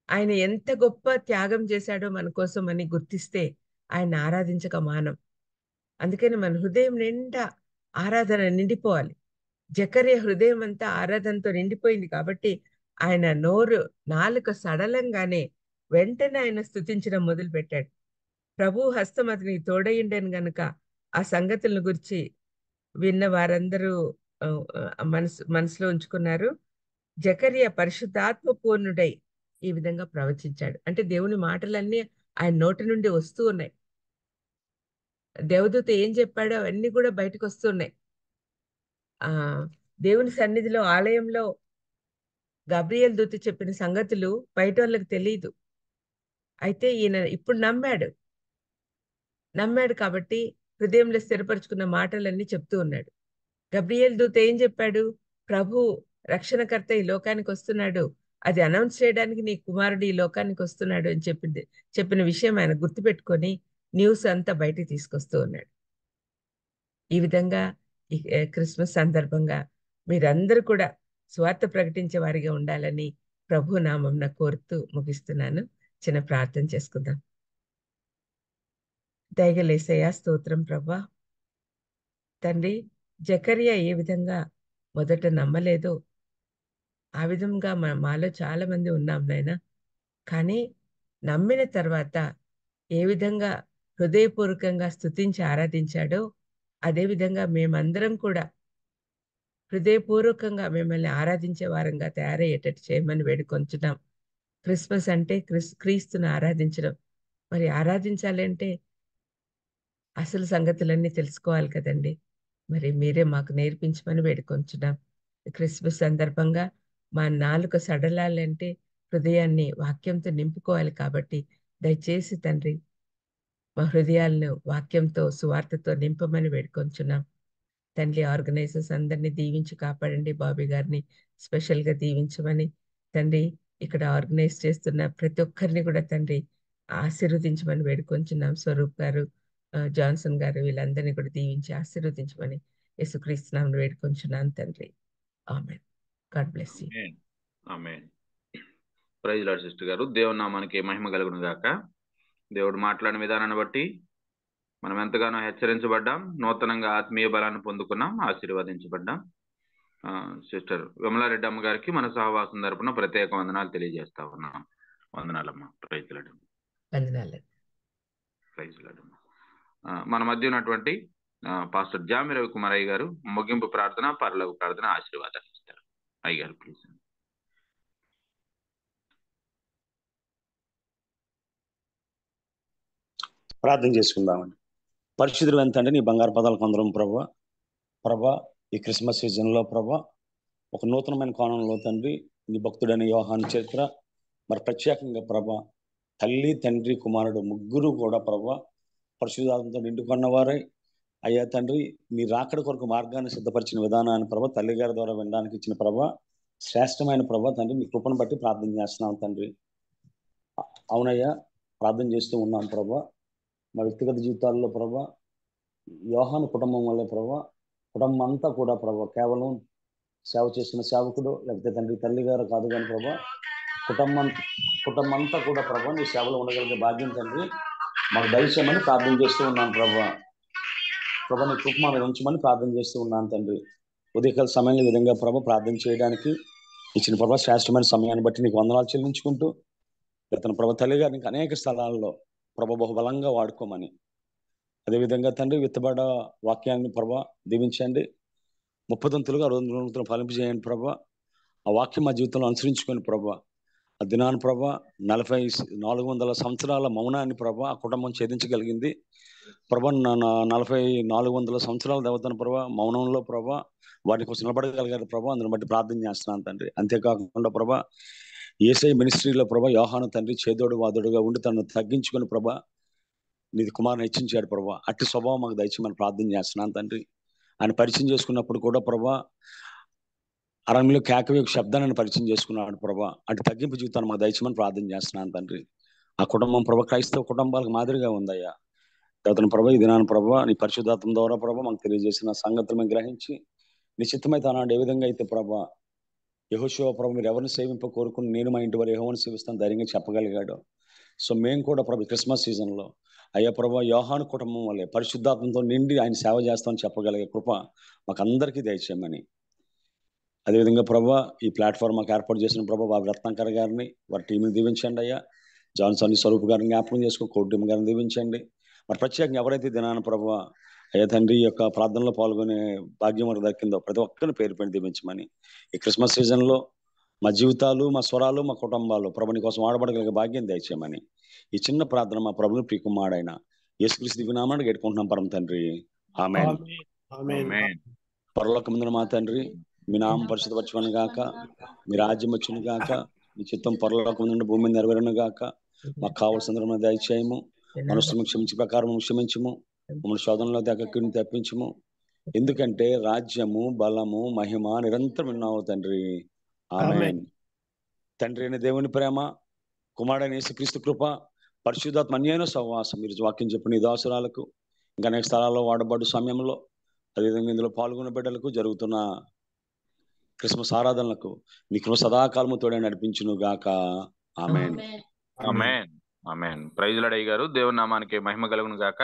ఆయన ఎంత గొప్ప త్యాగం చేశాడో మన కోసం అని గుర్తిస్తే ఆయన ఆరాధించక మానం. అందుకని మన హృదయం నిండా ఆరాధన నిండిపోవాలి. జకర్యా హృదయం అంతా ఆరాధనతో నిండిపోయింది కాబట్టి ఆయన నాలుక సడలంగానే వెంటనే ఆయన స్తుతించడం మొదలుపెట్టాడు. ప్రభు హస్తం అతనికి తోడయుండెను గనుక ఆ సంగతులను గురించి విన్న వారందరూ మనసులో ఉంచుకున్నారు. జకర్యా పరిశుద్ధాత్మ పూర్ణుడై ఈ విధంగా ప్రవచించాడు. అంటే దేవుని మాటలన్నీ ఆయన నోటి నుండి వస్తూ ఉన్నాయి. దేవదూత ఏం చెప్పాడో అవన్నీ కూడా బయటకు వస్తున్నాయి. దేవుని సన్నిధిలో ఆలయంలో గబ్రియల్ దూత చెప్పిన సంగతులు బయట వాళ్ళకి తెలియదు. అయితే ఈయన ఇప్పుడు నమ్మాడు కాబట్టి హృదయంలో స్థిరపరుచుకున్న మాటలన్నీ చెప్తూ ఉన్నాడు. గబ్రియల్ దూత ఏం చెప్పాడు? ప్రభు రక్షణకర్త ఈ లోకానికి వస్తున్నాడు, అది అనౌన్స్ చేయడానికి నీ కుమారుడు ఈ లోకానికి వస్తున్నాడు అని చెప్పిన విషయం ఆయన గుర్తుపెట్టుకొని న్యూస్ అంతా బయటికి తీసుకొస్తూ ఉన్నాడు. ఈ విధంగా ఈ క్రిస్మస్ సందర్భంగా మీరందరూ కూడా స్వార్థ ప్రకటించే వారిగా ఉండాలని ప్రభు నామంన కోరుతూ ముగిస్తున్నాను. చిన్న ప్రార్థన చేసుకుందాం. దయగలేసయ్యా, స్తోత్రం ప్రభా. తండ్రి, జకర్యా ఏ విధంగా మొదట నమ్మలేదో ఆ విధంగా మాలో చాలా మంది ఉన్నాం నాయనా. కానీ నమ్మిన తర్వాత ఏ విధంగా హృదయపూర్వకంగా స్తుతించి ఆరాధించాడో అదేవిధంగా మేమందరం కూడా హృదయపూర్వకంగా మిమ్మల్ని ఆరాధించే వారంగా తయారయ్యేటట్టు చేయమని వేడుకొంచున్నాం. క్రిస్మస్ అంటే క్రీస్తును ఆరాధించడం. మరి ఆరాధించాలంటే అసలు సంగతులన్నీ తెలుసుకోవాలి కదండి. మరి మీరే మాకు నేర్పించమని వేడుకొంచున్నాం. క్రిస్మస్ సందర్భంగా మా నాలుక సడలాలంటే హృదయాన్ని వాక్యంతో నింపుకోవాలి కాబట్టి దయచేసి తండ్రి మా హృదయాలను వాక్యంతో సువార్తతో నింపమని వేడుకొంచున్నాం. తండ్రి, ఆర్గనైజర్స్ అందరినీ దీవించి కాపాడండి. బాబీ గారిని స్పెషల్గా దీవించమని తండ్రి, ఇక్కడ ఆర్గనైజ్ చేస్తున్న ప్రతి ఒక్కరిని కూడా తండ్రి ఆశీర్వదించమని వేడుకొంచున్నాం. స్వరూప్ గారు, జాన్సన్ గారు, వీళ్ళందరినీ కూడా దీవించి ఆశీర్వదించమని యేసుక్రీస్తు నామమున వేడుకొంచున్నాను తండ్రి. Amen. God bless you. Amen. Praise Lord sister గారు. దేవుని నామానికి మహిమ కలుగును గాక. దేవుడు మాట్లాడిన విధానాన్ని బట్టి మనం ఎంతగానో హెచ్చరించబడ్డాం, నూతనంగా ఆత్మీయ బలాన్ని పొందుకున్నాం, ఆశీర్వదించబడ్డాం. సిస్టర్ విమలారెడ్డి అమ్మ గారికి మన సహవాసం తరపున ప్రత్యేక వందనాలు తెలియజేస్తా ఉన్నాం. వందనాలమ్మ. Praise Lord. వందనాలు. Praise Lord. మన మధ్య ఉన్నటువంటి పాస్టర్ జామి రవికుమార్ అయ్య గారు ముగింపు ప్రార్థన, పరలోక ప్రార్థన, ఆశీర్వాదాలు ఇస్తారు. అయ్య గారు ప్లీజ్. ప్రార్థన చేసుకుందామండి. పరిశుద్ధుడు ఎంతంటే నీ బంగారు పదాలకు అందరం ప్రభా ఈ క్రిస్మస్ సీజన్లో ప్రభా ఒక నూతనమైన కోణంలో తండ్రి నీ భక్తుడైన యోహాను చరిత్ర మరి ప్రత్యేకంగా ప్రభా తల్లి తండ్రి కుమారుడు ముగ్గురు కూడా ప్రభా పరిశుద్ధాత్మతో నిండుకున్న వారై అయ్యా తండ్రి నీ రాకడ కొరకు మార్గాన్ని సిద్ధపరిచిన విధానాన్ని ప్రభా తల్లి గారి ద్వారా వినడానికి ఇచ్చిన ప్రభా శ్రేష్టమైన ప్రభా తండ్రి నీ కృపను బట్టి ప్రార్థన చేస్తున్నాం తండ్రి. అవునయ్యా, ప్రార్థన చేస్తూ ఉన్నాం ప్రభా. మా వ్యక్తిగత జీవితాల్లో ప్రభా యోహాను కుటుంబం వల్లే ప్రభా కుటుంబం అంతా కూడా ప్రభా కేవలం సేవ చేస్తున్న సేవకుడు లేకపోతే తండ్రి తల్లి గారు కాదు కానీ ప్రభా కుటుంబం అంతా కూడా ప్రభా నీ సేవలో ఉండగలిగే భాగ్యం తండ్రి మాకు దయచేయమని ప్రార్థన చేస్తూ ఉన్నాను ప్రభా. నీ కృప మా మీద ఉంచమని ప్రార్థన చేస్తూ ఉన్నాను తండ్రి. ఉదయకాల సమయంలో ఈ విధంగా ప్రభా ప్రార్థన చేయడానికి ఇచ్చిన ప్రభా శ్రేష్టమైన సమయాన్ని బట్టి నీకు వందనాలు చెల్లించుకుంటూ తన ప్రభా తల్లి గారిని అనేక స్థలాల్లో ప్రభా బహుబలంగా వాడుకోమని, అదేవిధంగా తండ్రి విత్తబడ వాక్యాన్ని ప్రభా దీవించండి, 30 దంతులుగా 60 దంతులు ఫలింపజేయండి ప్రభా. ఆ వాక్యం మా జీవితంలో అనుసరించుకొని ప్రభా ఆ దినాన్ని ప్రభా 400 సంవత్సరాల మౌనాన్ని ప్రభా ఆ కుటుంబం ఛేదించగలిగింది ప్రభా. 400 సంవత్సరాల దేవతను ప్రభా మౌనంలో ప్రభా వాటి కోసం నిలబడగలిగారు ప్రభా. అందుని బట్టి ప్రార్థన చేస్తున్నాను తండ్రి. అంతేకాకుండా ప్రభా యేసయ్య మినిస్ట్రీలో ప్రభా యోహాను తండ్రి చేదోడు వాదోడుగా ఉండి తనను తగ్గించుకొని ప్రభా నీది కుమారుని హెచ్చించాడు ప్రభా. అట్టి స్వభావం మాకు దయచేయమని ప్రార్థన చేస్తున్నాను తండ్రి. ఆయన పరిచయం చేసుకున్నప్పుడు కూడా ప్రభా అరణ్యంలో కేకవే శబ్దాన్ని పరిచయం చేసుకున్నాడు ప్రభా. అటు తగ్గింపు జీవితాన్ని మాకు దయచేయమని ప్రార్థన చేస్తున్నాను తండ్రి. ఆ కుటుంబం ప్రభా క్రైస్తవ కుటుంబాలకు మాదిరిగా ఉందయ్యా. అతను ప్రభా ఈ దినాన్ని ప్రభా నీ పరిశుద్ధాత్మ ద్వారా ప్రభా మాకు తెలియజేసిన సంగతులు మేము గ్రహించి నిశ్చితమైతే అన్నాడు ఏ విధంగా అయితే ప్రభా యెహోషువ ప్రభు మీరు ఎవరిని సేవింప కోరుకుని నేను మా ఇంటి వారు యెహోవాను సేవిస్తాను ధైర్యంగా చెప్పగలిగాడు. సో మేము కూడా ప్రభు క్రిస్మస్ సీజన్లో అయ్యా ప్రభా యోహాను కుటుంబం వల్లే పరిశుద్ధాత్మతో నిండి ఆయన సేవ చేస్తామని చెప్పగలిగే కృప మాకు అందరికీ దయచేయమని, అదేవిధంగా ప్రభా ఈ ప్లాట్ఫామ్ మాకు ఏర్పాటు చేసిన ప్రభా బాబు రత్నాకర్ గారిని వారి టీంని దీవించండి అయ్యా. జాన్సన్ స్వరూప్ గారిని జ్ఞాపకం చేసుకో, కోటి గారిని దీవించండి. మరి ప్రత్యేకంగా ఎవరైతే దినాన ప్రభా అయ్యా తండ్రి యొక్క ప్రార్థనలో పాల్గొనే భాగ్యం మనకు దక్కిందో ప్రతి ఒక్కరిని పేరు పెట్టి దీవించమని, ఈ క్రిస్మస్ సీజన్లో మా జీవితాలు మా స్వరాలు మా కుటుంబాలు ప్రభుని కోసం వాడబడగలిగే భాగ్యం దయచేయమని ఈ చిన్న ప్రార్థన మా ప్రభుని ప్రియకుమారుడైన యేసుక్రీస్తు దివ్యనామాన్ని గెట్టుకుంటున్నాం పరమ తండ్రి. ఆమేన్. పరలోకమందున మా తండ్రి మీ నామం పరిశుద్ధపరచును గాక, మీ రాజ్యం వచ్చును గాక, మీ చిత్తం పరలోకమందున భూమి మీద నెరవేరును గాక. మాకు కావాల్సిన దయచేయము, మనసును క్షమించే ప్రకారం క్షమించము, మమ్మల్ని శోధనలో దగ్గరికి తప్పించము. ఎందుకంటే రాజ్యము బలము మహిమ నిరంతరం విన్నావు తండ్రి. ఆమేన్. తండ్రి అయిన దేవుని ప్రేమ, కుమారుడైన యేసుక్రీస్తు కృప, పరిశుద్ధాత్మ అన్యాయన సహవాసం మీరు వాక్యం చెప్పిన ఈ దాసురాలకు ఇంకా అనేక స్థలాల్లో వాడబడు సమయంలో అదేవిధంగా ఇందులో పాల్గొన్న బిడ్డలకు జరుగుతున్న క్రిస్మస్ ఆరాధనలకు మీ కృప సదాకాలము తోడే నడిపించును గాక. ఆమేన్. ఆమేన్. ఆమేన్. ప్రైజ్ లార్డ్ అయ్య గారు, దేవుని నామానికి మహిమ కలుగును గాక.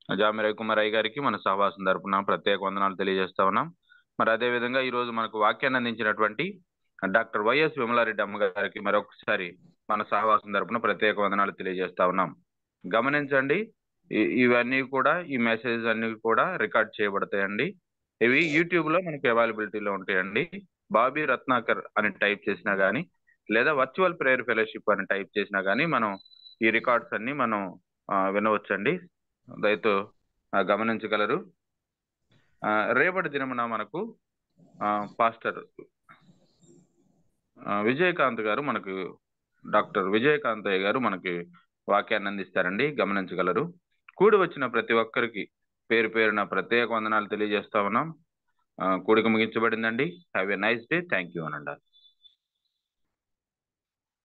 జామి రవికుమార్ అయ్య గారికి మన సహవాసం తరపున ప్రత్యేక వందనాలు తెలియజేస్తా ఉన్నాం. మరి అదే విధంగా ఈ రోజు మనకు వాక్యాన్ని అందించినటువంటి డాక్టర్ వైఎస్ విమలారెడ్డి అమ్మ గారికి మరొకసారి మన సహవాసం తరపున ప్రత్యేక వందనాలు తెలియజేస్తా ఉన్నాం. గమనించండి, ఇవన్నీ కూడా ఈ మెసేజ్ అన్ని కూడా రికార్డ్ చేయబడతాయండి. ఇవి యూట్యూబ్ లో మనకి అవైలబిలిటీలో ఉంటాయండి. బాబీ రత్నాకర్ అని టైప్ చేసినా గానీ లేదా వర్చువల్ ప్రేయర్ ఫెలోషిప్ అని టైప్ చేసినా గానీ మనం ఈ రికార్డ్స్ అన్ని మనం వినవచ్చండి. దయతో గమనించగలరు. రేపటి దినమున మనకు పాస్టర్ విజయకాంత్ గారు మనకు డాక్టర్ విజయకాంతయ్య గారు మనకి వాక్యాన్ని అందిస్తారండి. గమనించగలరు. కూడి వచ్చిన ప్రతి ఒక్కరికి పేరు పేరున ప్రత్యేక వందనాలు తెలియజేస్తా ఉన్నాం. కూడిక ముగించబడిందండి. Have a nice day. Thank you అనండి.